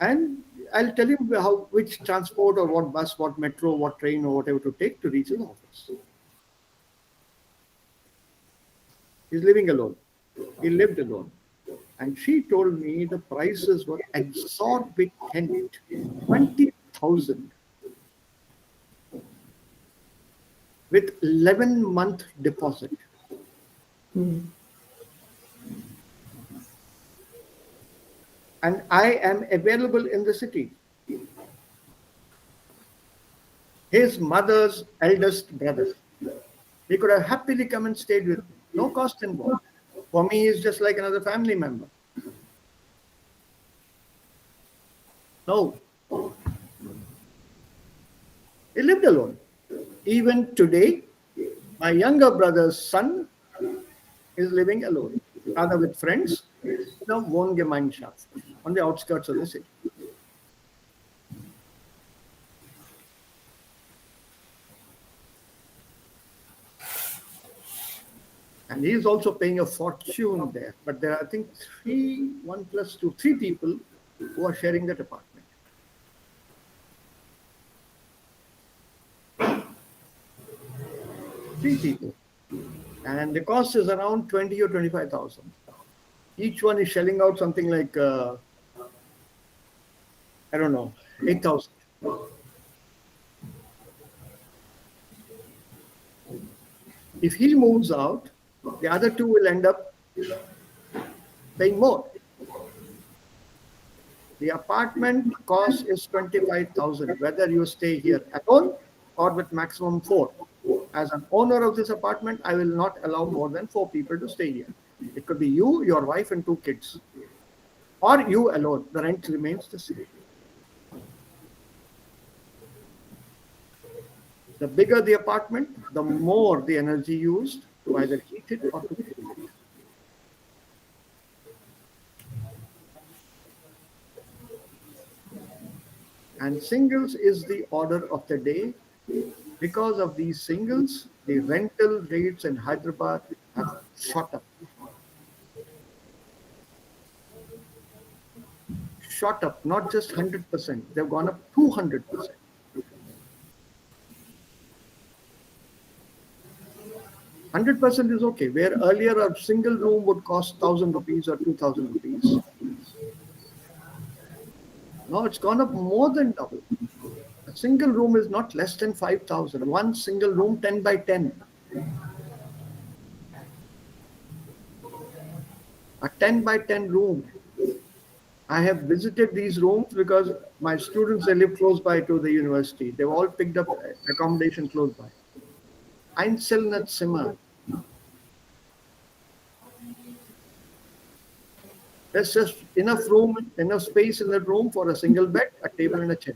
And I'll tell him which transport or what bus, what metro, what train or whatever to take to reach his office. He's living alone. He lived alone. And she told me the prices were exorbitant. 20,000 with 11-month deposit. And I am available in the city. His mother's eldest brother. He could have happily come and stayed with me. No cost involved. For me, he's just like another family member. No. He lived alone. Even today, my younger brother's son is living alone, rather with friends, in a Wohngemeinschaft on the outskirts of the city. And he is also paying a fortune there. But there are, I think, 3 people who are sharing that apartment. 3 people. And the cost is around 20 or 25,000. Each one is shelling out something like, I don't know, 8,000. If he moves out, the other 2 will end up paying more. The apartment cost is 25,000, whether you stay here alone or with maximum 4. As an owner of this apartment, I will not allow more than 4 people to stay here. It could be you, your wife, and 2 kids. Or you alone. The rent remains the same. The bigger the apartment, the more the energy used to either heat it or to cool it. And singles is the order of the day. Because of these singles, the rental rates in Hyderabad have shot up. Shot up, not just 100%. They've gone up 200%. 100% is okay, where earlier a single room would cost 1,000 rupees or 2,000 rupees. Now it's gone up more than double. A single room is not less than 5,000. One single room, 10 by 10. A 10 by 10 room. I have visited these rooms because my students, they live close by to the university. They've all picked up accommodation close by. Einzelnes Zimmer. There's just enough room, enough space in that room for a single bed, a table and a chair.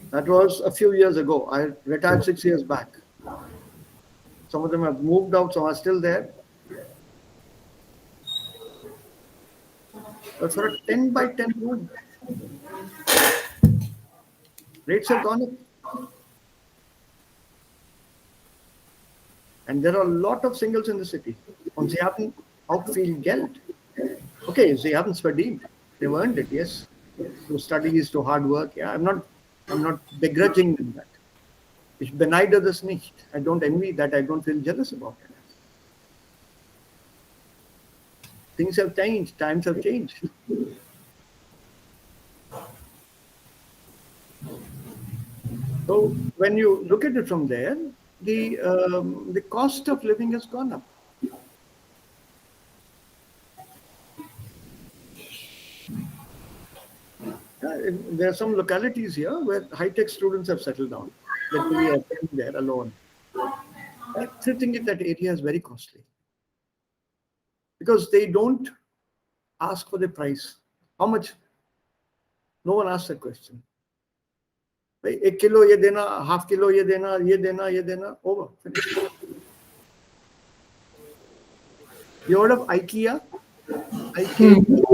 That was a few years ago. I retired 6 years back. Some of them have moved out, some are still there. But for a 10 by 10 room, rates have gone up. And there are a lot of singles in the city. Und sie haben auch viel Geld. Okay, sie haben es verdient. They've earned it, yes. Through studies, to hard work. Yeah, I'm not begrudging them that. Ich beneide das nicht. I don't envy that. I don't feel jealous about it. Things have changed. Times have changed. So when you look at it from there, the cost of living has gone up. There are some localities here where high-tech students have settled down. Literally, are there alone. Everything in that area is very costly because they don't ask for the price. How much? No one asks that question. 1 kilo ye dena, half kilo ye dena, over. Finished. You heard of IKEA? IKEA?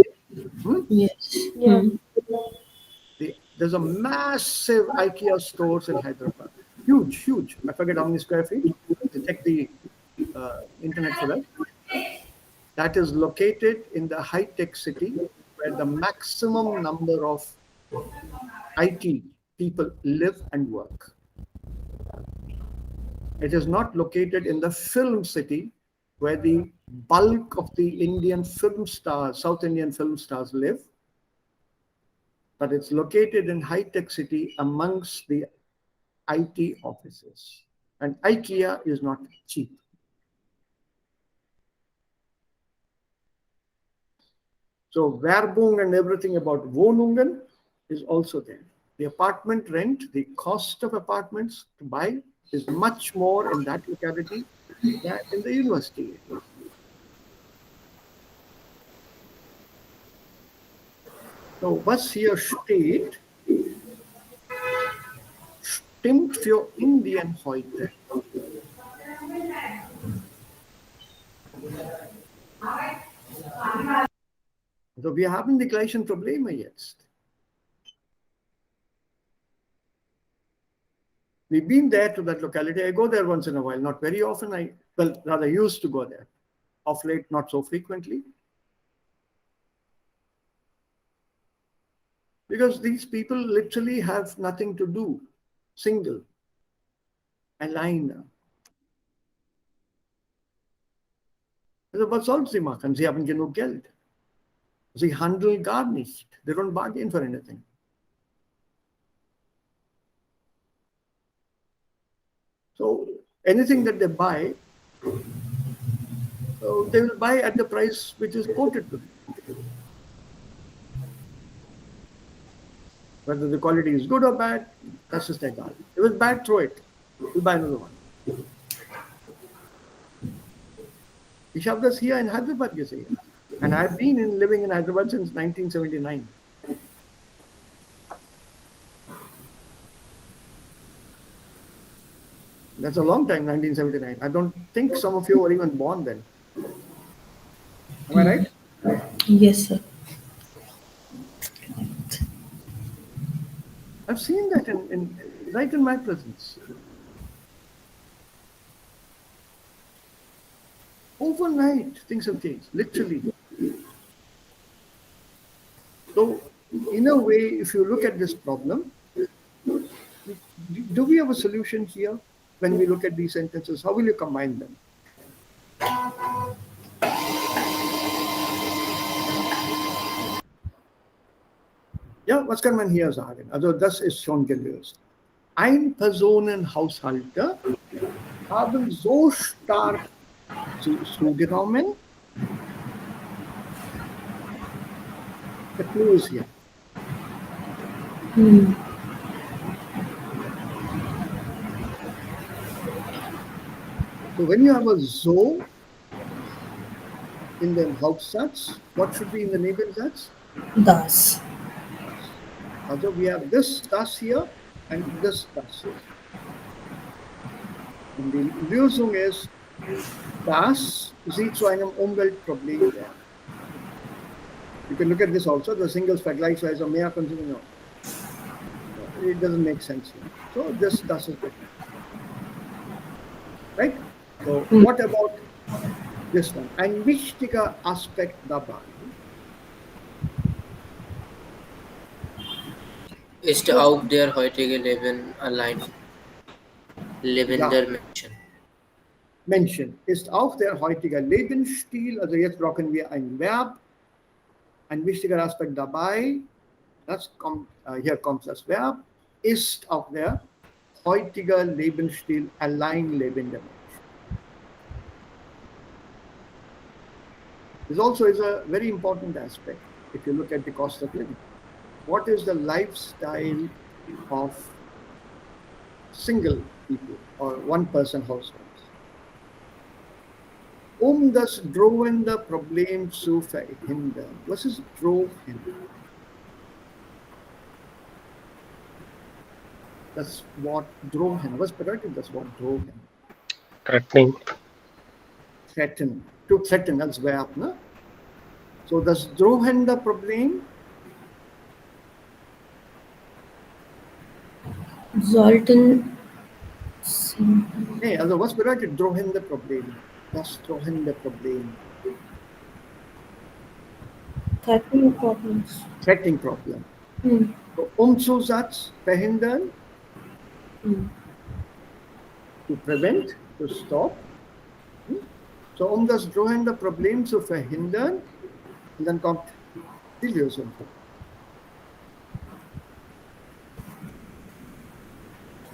Yes. Yeah. There's a massive IKEA stores in Hyderabad. Huge, huge. I forget how many square feet. To check the internet for that. That is located in the high-tech city where the maximum number of IT people live and work. It is not located in the film city where the bulk of the Indian film stars, South Indian film stars live, but it's located in high-tech city amongst the IT offices. And IKEA is not cheap. So Werbung and everything about Wohnungen is also there. The apartment rent, the cost of apartments to buy is much more in that locality than in the university area. So was hier steht, stimmt für Indien heute. Also wir haben die gleichen Probleme jetzt. We've been there to that locality. I go there once in a while, not very often. Well, rather used to go there. Of late, not so frequently. Because these people literally have nothing to do. Single. Alleine. Also was sollen sie machen? Sie haben genug Geld. Sie handeln gar nicht. They don't bargain for anything. So anything that they buy, they will buy at the price which is quoted to them. Whether the quality is good or bad, that's just their call. If it's bad, throw it. We'll buy another one. Ich habe das hier in Hyderabad gesehen. And I've been living in Hyderabad since 1979. That's a long time, 1979. I don't think some of you were even born then. Am I right? Yes, sir. I've seen that right in my presence. Overnight, things have changed, literally. So, in a way, if you look at this problem, do we have a solution here when we look at these sentences? How will you combine them? Ja, was kann man hier sagen? Also das ist schon gelöst. Ein-Personen-Haushalte haben so stark zugenommen. The clue is here. So when you have a so in the Hauptsatz, what should be in the Nebensatz? Das. Also we have this das here and this das here. Und die Lösung ist, das sieht zu einem Umweltproblem werden. You can look at this also, the singles vergleichsweise mehr konsumieren. It doesn't make sense here. So this das is good. Right? So what about this one? Ein wichtiger Aspekt dabei Ist auch der heutige Leben allein lebender Menschen. Menschen ist auch der heutige Lebensstil. Also jetzt brauchen wir ein Verb. Ein wichtiger Aspekt dabei, hier kommt das Verb, ist auch der heutige Lebensstil allein lebender Mensch. This also is a very important aspect if you look at the cost of living. What is the lifestyle of single people or one-person households? Das drohende Problem zu verhindern. Was ist drohen? Das Wort drohen. Was bedeutet das Wort drohen? Threatening. Threaten. To threaten als Verb, ne? So das drohende Problem Sollten Nee, also was bedeutet drohende Problem? Das drohende Problem. threatening problems. Threatening Problem. Hmm. So, Umzusatz verhindern, to prevent, to stop. Hm? So, das drohende Problem zu verhindern, und dann kommt die Lösung.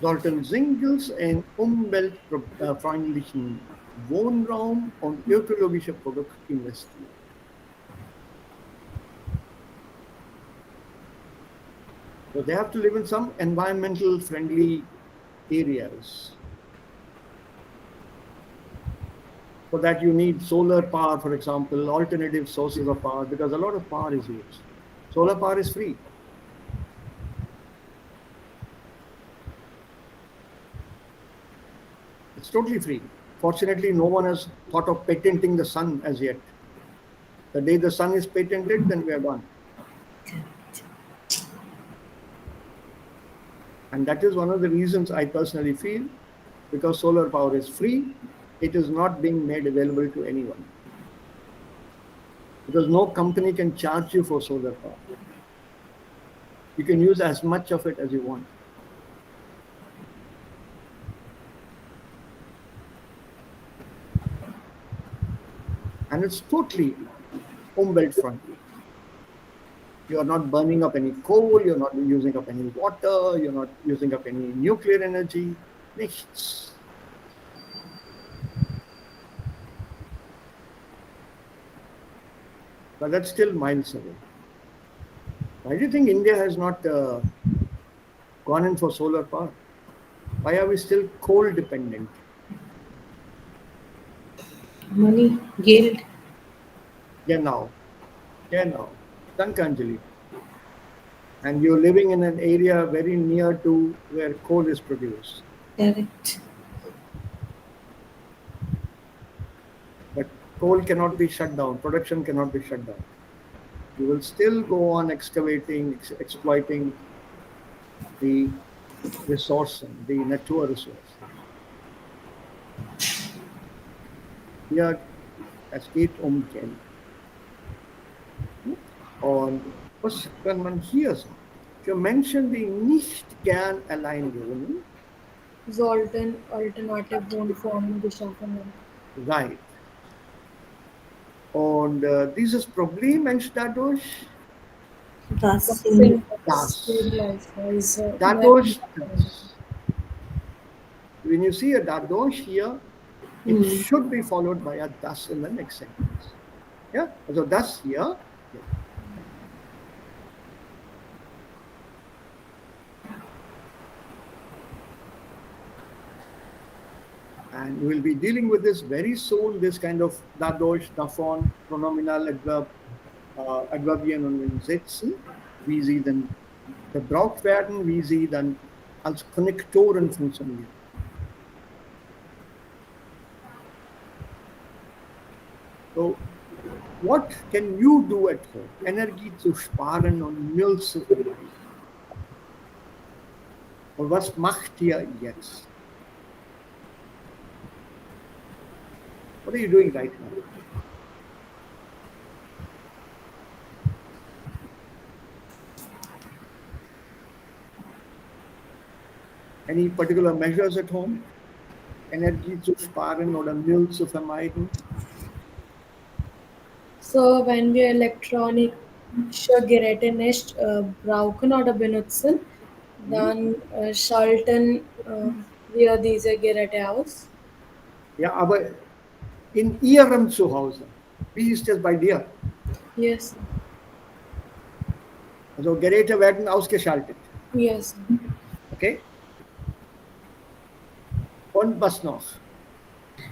Sollten Singles einen umweltfreundlichen Wohnraum und ökologische Produkte investieren. So they have to live in some environmental friendly areas. For that you need solar power, for example, alternative sources of power, because a lot of power is used. Solar power is free. It's totally free. Fortunately, no one has thought of patenting the sun as yet. The day the sun is patented, then we are gone. And that is one of the reasons I personally feel, because solar power is free, it is not being made available to anyone. Because no company can charge you for solar power. You can use as much of it as you want. And it's totally umwelt friendly. You are not burning up any coal, you're not using up any water, you're not using up any nuclear energy. Nichts. But that's still miles away. Why do you think India has not gone in for solar power? Why are we still coal dependent? Money, guilt. Genau. Danke, Anjali. And you're living in an area very near to where coal is produced. Correct. But coal cannot be shut down, production cannot be shut down. You will still go on excavating, exploiting the resource, the natural resource. Hier, es geht Geld. Und was kann man hier sagen? Für Menschen, die nicht gern allein wohnen, sollten alternative Wohnformen geschaffen werden. right. Und dieses Problem entsteht dadurch, Das Das. Stabilizer. dadurch, dass. When you see a dadurch here, it should be followed by a das in the next sentence. Yeah, so das here. Yeah. And we will be dealing with this very soon, this kind of dadurch, davon, pronominal Adverb, Adverbien und Sätzen, wie sie dann gebraucht werden, wie sie dann als Konnektoren funktionieren. So, what can you do at home? Energie zu sparen und Müll zu vermeiden. Und was macht ihr jetzt? What are you doing right now? Any particular measures at home? Energie zu sparen oder Müll zu vermeiden? So, wenn wir elektronische Geräte nicht brauchen oder benutzen, dann schalten wir diese Geräte aus. Ja, aber in Ihrem Zuhause, wie ist das bei dir? Yes, Also Geräte werden ausgeschaltet, yes. okay? Und was noch?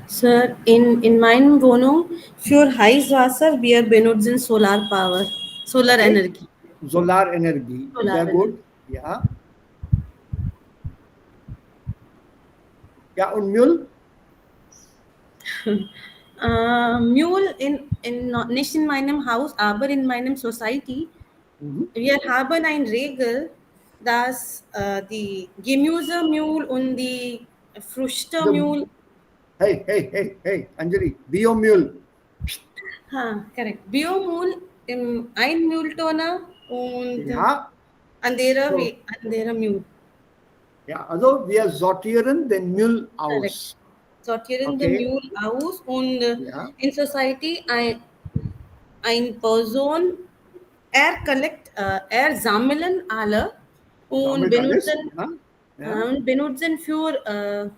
Sir, in meiner Wohnung für Heißwasser wir benutzen Solar Power, Solar Okay. Energie. Solarenergie, Solar sehr gut. Ja. Ja, und Müll? Müll nicht in meinem Haus, aber in meinem Society. Wir haben eine Regel, Das die Gemüsemühl und die Früchtemühl. Hey, Anjali, Biomule. Correct. Biomühl ein Mühltonner und Ja, andere, so, andere Mühl. ja, also wir sortieren den Müll Correct. aus. Sortieren the Okay, Mühl aus und ja, in society ein Person sammeln alle und sammelt alles. benutzen für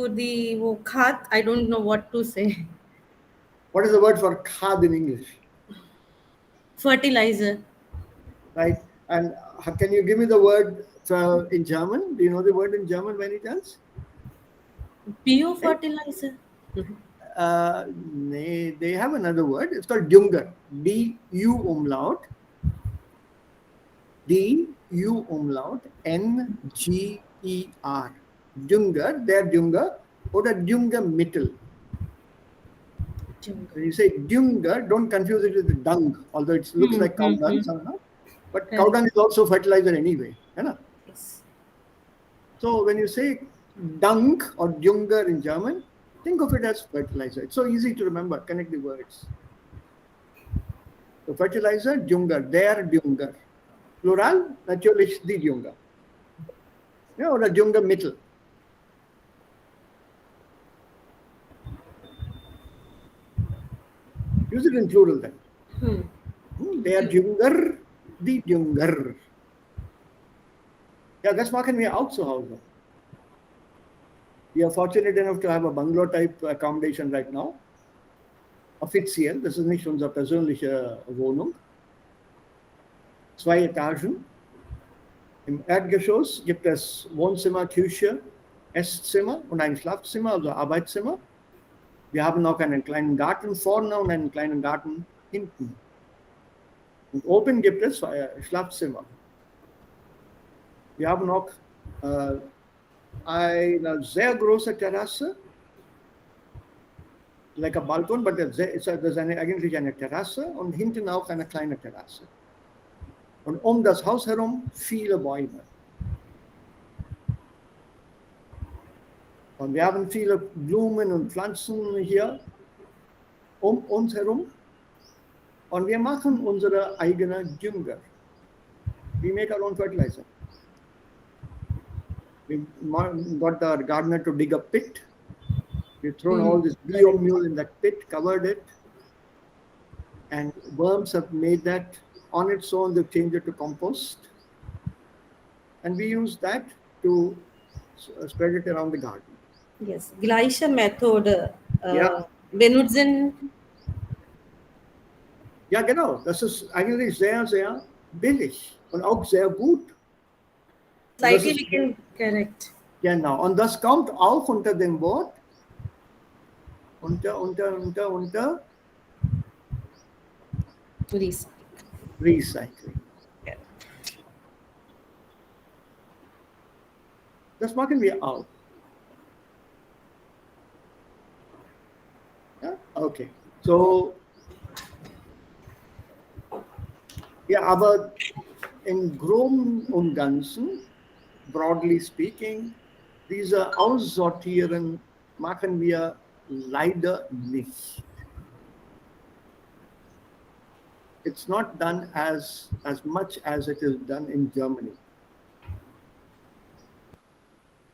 die wo Khat, I don't know what to say. What is the word for khad in English? Fertilizer. Right? And can you give me the word in German? Do you know the word in German by any chance? Biofertilizer. They have another word. It's called Dünger. D-U umlaut. D-U umlaut. N-G-E-R. Dünger, der Dünger oder Düngemittel. When you say Dünger, don't confuse it with the dung, although it looks like cow dung somehow. But cow dung is also fertilizer anyway. Yes. So when you say dung or Dünger in German, think of it as fertilizer. It's so easy to remember. Connect the words. So fertilizer, Dünger, der Dünger. Plural, natürlich die Dünger. Yeah, or a Düngemittel. Use it in plural then. Der Dünger, die Dünger. Ja, das machen wir auch zu Hause. We are fortunate enough to have a bungalow type accommodation right now. Offiziell, das ist nicht unsere persönliche Wohnung. 2 Etagen. Im Erdgeschoss gibt es Wohnzimmer, Küche, Esszimmer und ein Schlafzimmer, also Arbeitszimmer. Wir haben auch einen kleinen Garten vorne und einen kleinen Garten hinten. Und oben gibt es 2 Schlafzimmer. Wir haben auch eine sehr große Terrasse, like a balkon, but there's eigentlich eine Terrasse und hinten auch eine kleine Terrasse. Und um das Haus herum viele Bäume. Und wir haben viele Blumen und Pflanzen hier um uns herum. Und wir machen unsere eigenen Dünger. We make our own fertilizer. We got the gardener to dig a pit. We've thrown all this biomule in that pit, covered it. And worms have made that on its own. They've changed it to compost. And we use that to spread it around the garden. Yes, gleiche Methode Ja. benutzen. Ja, genau. Das ist eigentlich sehr, sehr billig und auch sehr gut. Slightly we can correct. Genau. Und das kommt auch unter dem Wort unter Recycling. Das machen wir auch. Ja? Okay. So, ja, aber im Groben und Ganzen, broadly speaking, diese Aussortieren machen wir leider nicht. It's not done as much as it is done in Germany.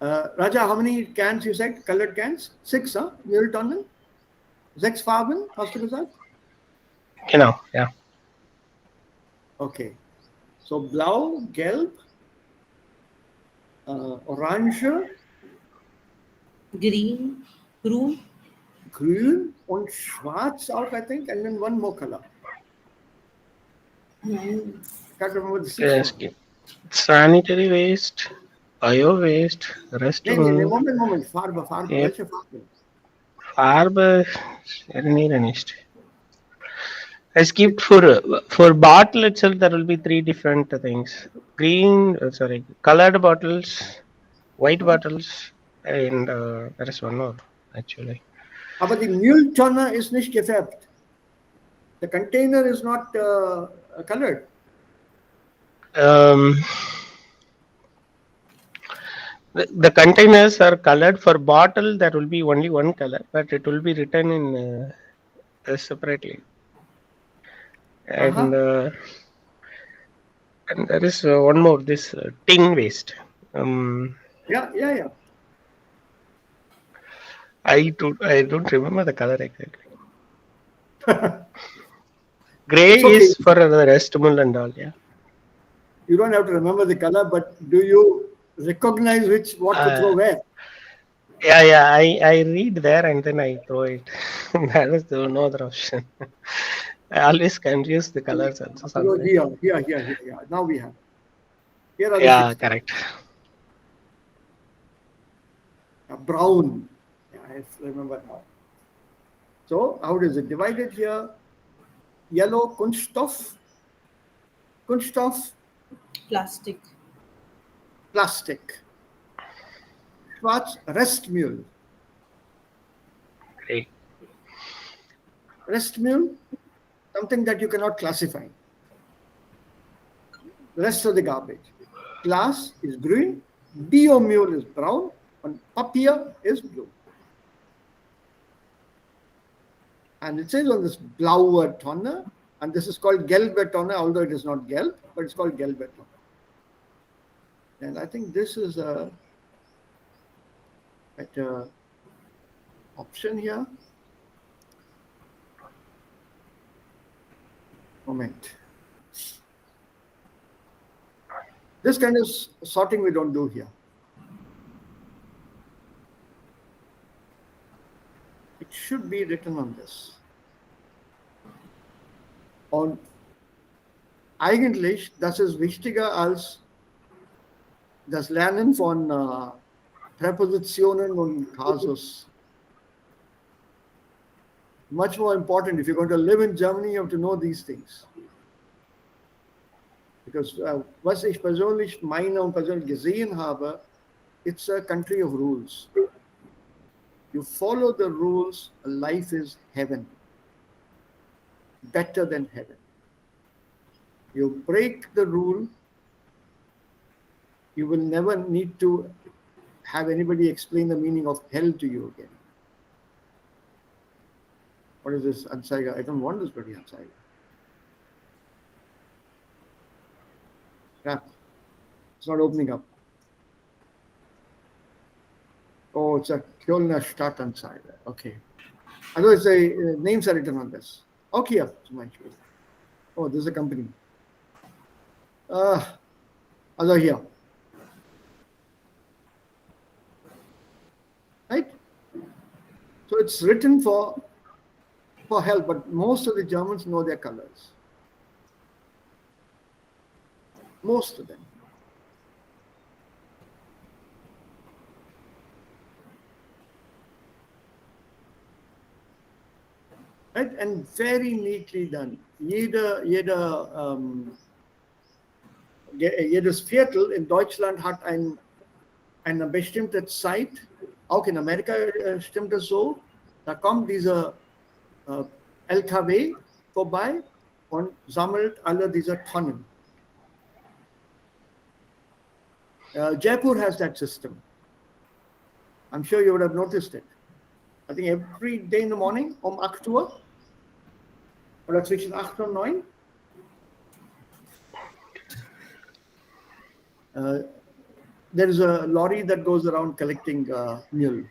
Raja, how many cans you said? Colored cans? 6, huh? Mülltonnen? 6 Farben, hast du gesagt? Genau, ja. Okay. So blau, gelb, orange, Green, grün und schwarz auch, I think, and then one more color. Can't remember the 6 Es one. gibt Sanitary Waste, Bio Waste, Restaurant. Moment. Farbe. Yep. Welche Farbe? Farbe, ich erinnere nicht. Es gibt for bottle itself, there will be 3 different things. Colored bottles, white bottles, and there is one more, actually. Aber die Mülltonne ist nicht gefärbt. The container is not colored. Um, the containers are colored. For bottle, there will be only one color, but it will be written in separately. And and there is one more. This tin waste. Yeah. I don't remember the color exactly. Gray It's okay. is for the restable and all. Yeah. You don't have to remember the color, but do you recognize what to throw where? Yeah. I read there and then I throw it. That is no other option. I always confuse the colors also So sometimes. here. Yeah. Now we have. Here are the Yeah, 6 colors. correct. Brown. Yeah, I remember now. So how is it divided here? Yellow Kunststoff. Kunststoff, Plastic. plastic. Schwarz, Restmüll. Great. Restmüll, something that you cannot classify. The rest of the garbage. Glass is green, Biomüll is brown, and Papier is blue. And it says on this blaue Tonne, and this is called gelbe Tonne, although it is not gelb, but it's called gelbe Tonne. And I think this is a better option here. Moment. This kind of sorting we don't do here. It should be written on this. Und eigentlich, das ist wichtiger als das Lernen von Präpositionen und Kasus. Much more important. If you're going to live in Germany, you have to know these things. Because was ich persönlich meine und persönlich gesehen habe, it's a country of rules. You follow the rules, life is heaven. Better than heaven. You break the rule, you will never need to have anybody explain the meaning of hell to you again. What is this Anzeiger? I don't want this bloody Anzeiger. Crap. It's not opening up. Oh, it's a Kölner Stadtanzeiger. Okay. Otherwise, the names are written on this. Okay, zum Beispiel. Oh, this is a company. Also here. Right? So it's written for help, but most of the Germans know their colors. Most of them. Right? And very neatly done. Jedes Viertel in Deutschland hat eine bestimmte Zeit. Auch in Amerika stimmt es so. Da kommt dieser LKW vorbei und sammelt alle diese Tonnen. Jaipur has that system. I'm sure you would have noticed it. I think every day in the morning, 8 Uhr, oder zwischen 8 und 9, there is a lorry that goes around collecting mule.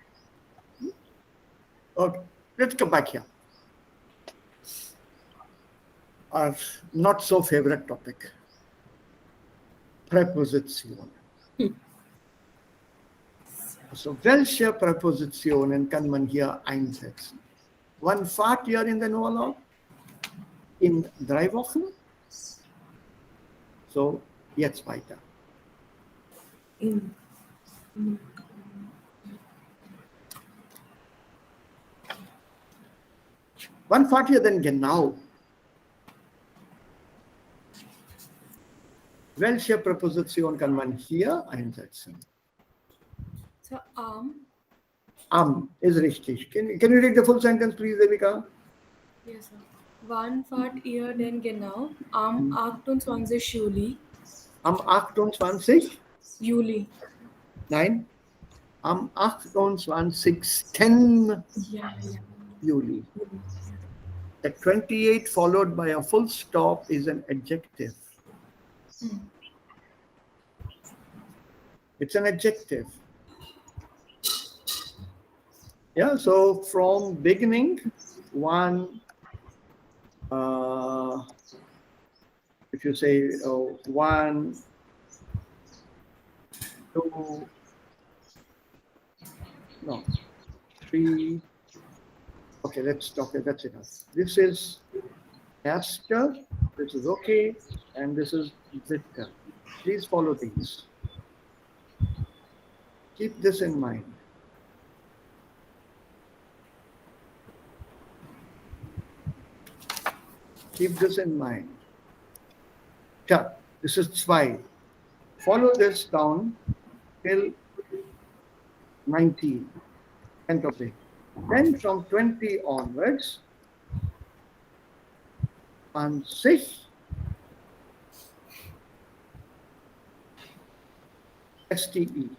Okay, let's come back here. Our not so favorite topic, Präposition. So, welche Präpositionen kann man hier einsetzen? Wann fahrt ihr in den Urlaub? In 3 Wochen? So, jetzt weiter. Wann fahrt ihr denn genau? Welche Präposition kann man hier einsetzen? So, Ist richtig. Can you read the full sentence, please, Devika? Yes, sir. Wann fahrt ihr denn genau? Am 28. Juli. Am 28. Juli. 9. Am 28. Yeah. Juli. The 28 followed by a full stop is an adjective. It's an adjective. Yeah, so from beginning, one, if you say 1, 2, no, 3. Okay, let's stop it. That's enough. This is Esther, this is okay, and this is Victor. Please follow these. Keep this in mind. Keep this in mind. Yeah, this is 2. Follow this down till 19, end of it. Then from 20 onwards, 20, STE.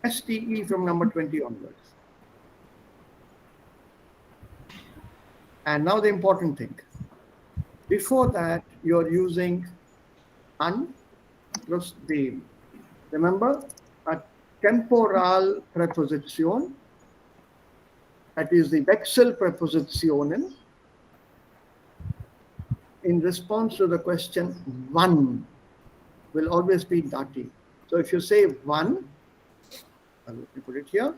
STE from number 20 onwards. And now the important thing. Before that, you're using an plus dem. Remember, a temporal preposition, that is the Wechsel prepositionen, in response to the question one, will always be dative. So if you say one, let me put it here.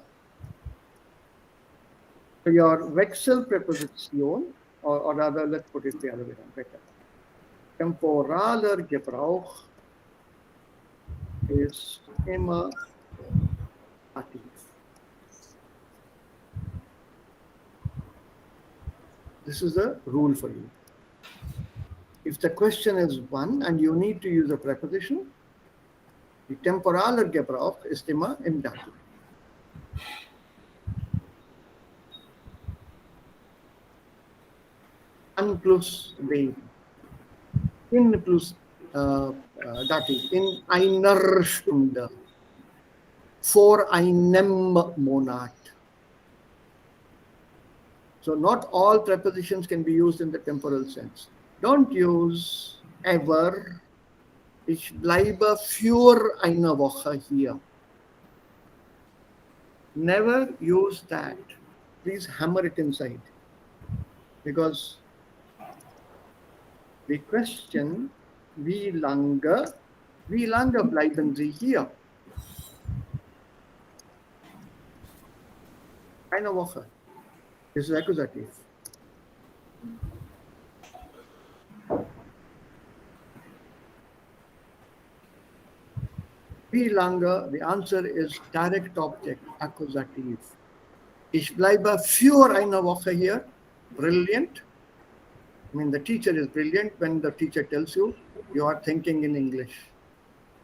So your Wechsel preposition, or rather, let's put it the other way around, better. Temporaler Gebrauch ist immer dativ. This is the rule for you. If the question is one and you need to use a preposition, the temporaler Gebrauch ist immer im Dativ. An plus dem. In plus Dativ. In einer Stunde. Vor einem Monat. So not all prepositions can be used in the temporal sense. Don't use ever. Ich bleibe für eine Woche hier. Never use that. Please hammer it inside. Because the question, wie lange bleiben Sie hier? Eine Woche. This is accusative. Wie lange? The answer is direct object, accusative. Ich bleibe für eine Woche hier. Brilliant. I mean, the teacher is brilliant when the teacher tells you, you are thinking in English.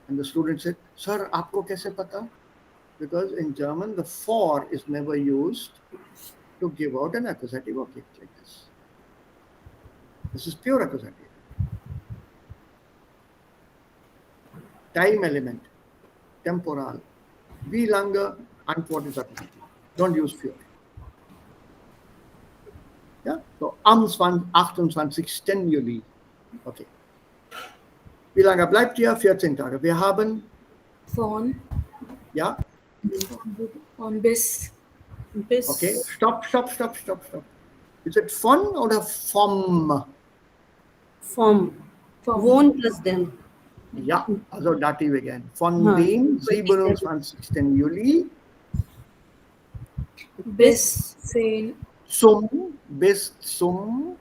And the student said, Sir, aapko kaise pata? Because in German, the for is never used to give out an accusative object like this. This is pure accusative. Time element, temporal. Wie lange? Antwort is accusative. Don't use pure. Yeah? So, am 28. Juli. Okay. Wie lange bleibt ihr? 14 Tage. Wir haben, Von. ja, On bis. Bis. okay. Stop. Is it von oder vom? Vom. Vom. Won plus them. Ja, also Dativ again. Von Huh. dem 27. Juli Bis 10. bis zum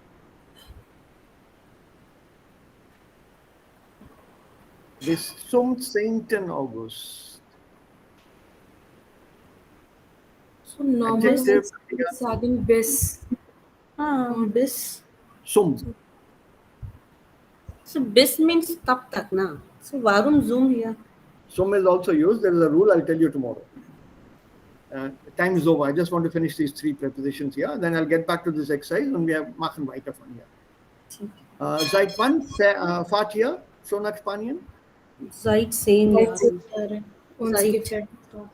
bis zum 10. August. So normal Adjective. sagen bis. Bis. Zum. So bis means tab tak na. So warum zoom here? Some is also used. There is a rule I'll tell you tomorrow. Time is over. I just want to finish these 3 prepositions here. Then I'll get back to this exercise and we have machen weiter von hier. Seit wann fahrt ihr schon nach Spanien? Seit 10 Jahren. Uns Seit. geht Chat stop.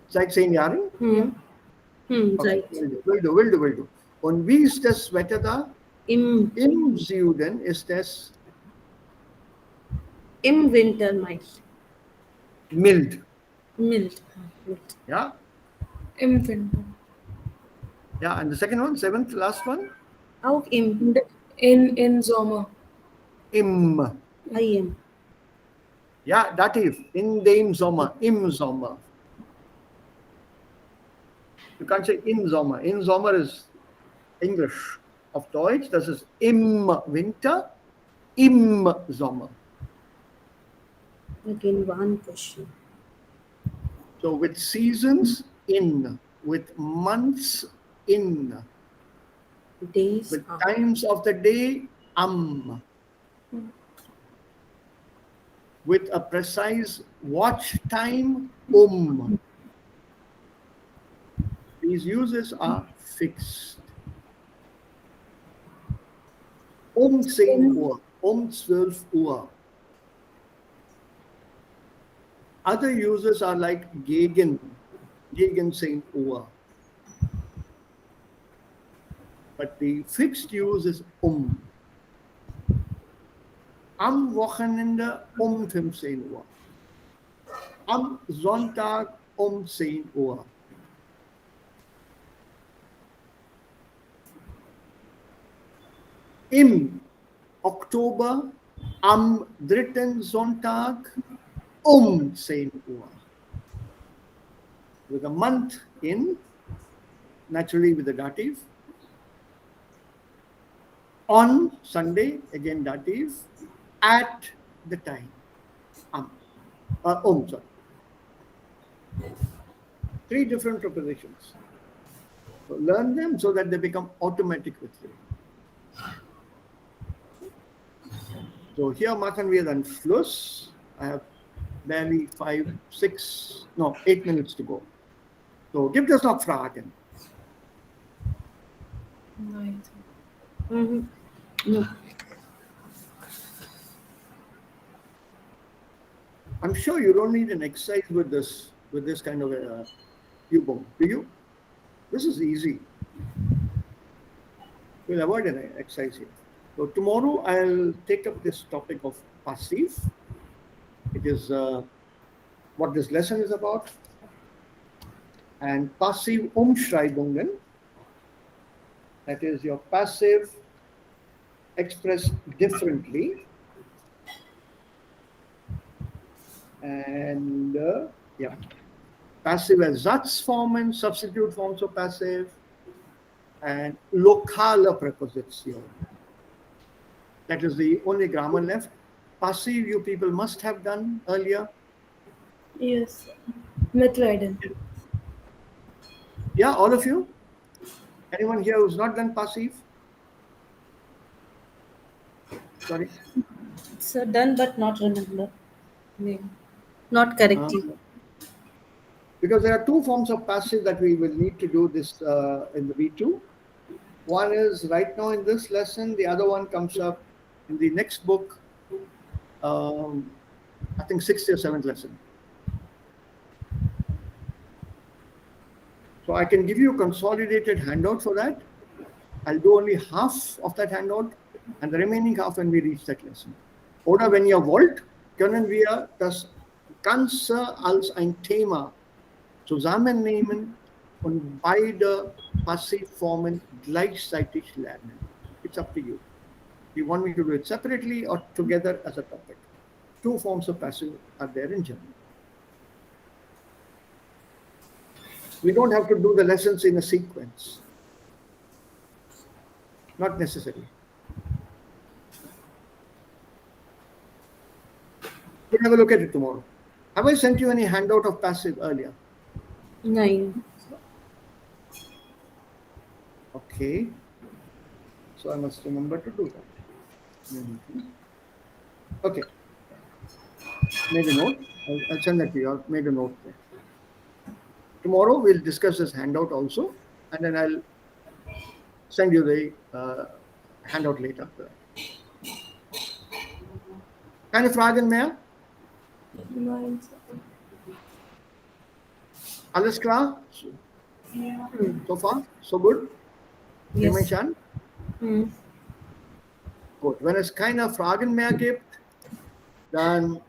Seit 10 Jahren? Okay, Seit. will do. Und wie ist das Wetter da? Im Süden ist es Winter mild. mild. Mild. Yeah? Im Winter. Yeah, and the second one, seventh, last one? Auch im. In Sommer. Im. I am. Ja, Dativ. In dem Sommer. Im Sommer. You can't say in Sommer. In Sommer is English. Auf Deutsch, das ist im Winter, im Sommer. Again, one question. So with seasons, in. With months, in. Days With are. times of the day, with a precise watch time, These uses are fixed. 10 Uhr, 12 Uhr. Other uses are like gegen 10 Uhr. But the fixed use is Am Wochenende 15 Uhr. Am Sonntag 10 Uhr. Im Oktober am 3. Sonntag 10 Uhr. With a month in, naturally with the dative. On Sunday, again dative. At the time. Sorry. 3 different prepositions. So learn them so that they become automatic with you. So hier machen wir dann Schluss. I have barely 8 minutes to go. So gibt es noch Fragen? Nein. No. I'm sure you don't need an exercise with this kind of a Übung, do you? This is easy. We'll avoid an exercise here. So tomorrow I'll take up this topic of passive. It is what this lesson is about. And passive Umschreibungen. That is your passive expressed differently. And passive Ersatzformen, substitute forms of passive, and lokale Präposition. That is the only grammar left. Passive you people must have done earlier. Yes. Mitleiden. Yeah, all of you? Anyone here who's not done passive? Sorry? It's done but not remember. Not correctly. Because there are 2 forms of passive that we will need to do this in the V2. One is right now in this lesson, the other one comes up in the next book, I think 6th or 7th lesson. So I can give you a consolidated handout for that. I'll do only half of that handout and the remaining half when we reach that lesson. Oder wenn ihr wollt, können wir das Ganze als ein Thema zusammennehmen und beide Passivformen gleichzeitig lernen. It's up to you. You want me to do it separately or together as a topic? 2 forms of passive are there in German. We don't have to do the lessons in a sequence. Not necessarily. We'll have a look at it tomorrow. Have I sent you any handout of passive earlier? 9. Okay. So I must remember to do that. Okay. Made a note. I'll send that to you. I've made a note there. Tomorrow we'll discuss this handout also, and then I'll send you the hand out later. Keine Fragen mehr? Nein, Sir. Alles klar? So far, so good? Nehme Yes. ich an? Hmm. Gut, wenn es keine Fragen mehr gibt, dann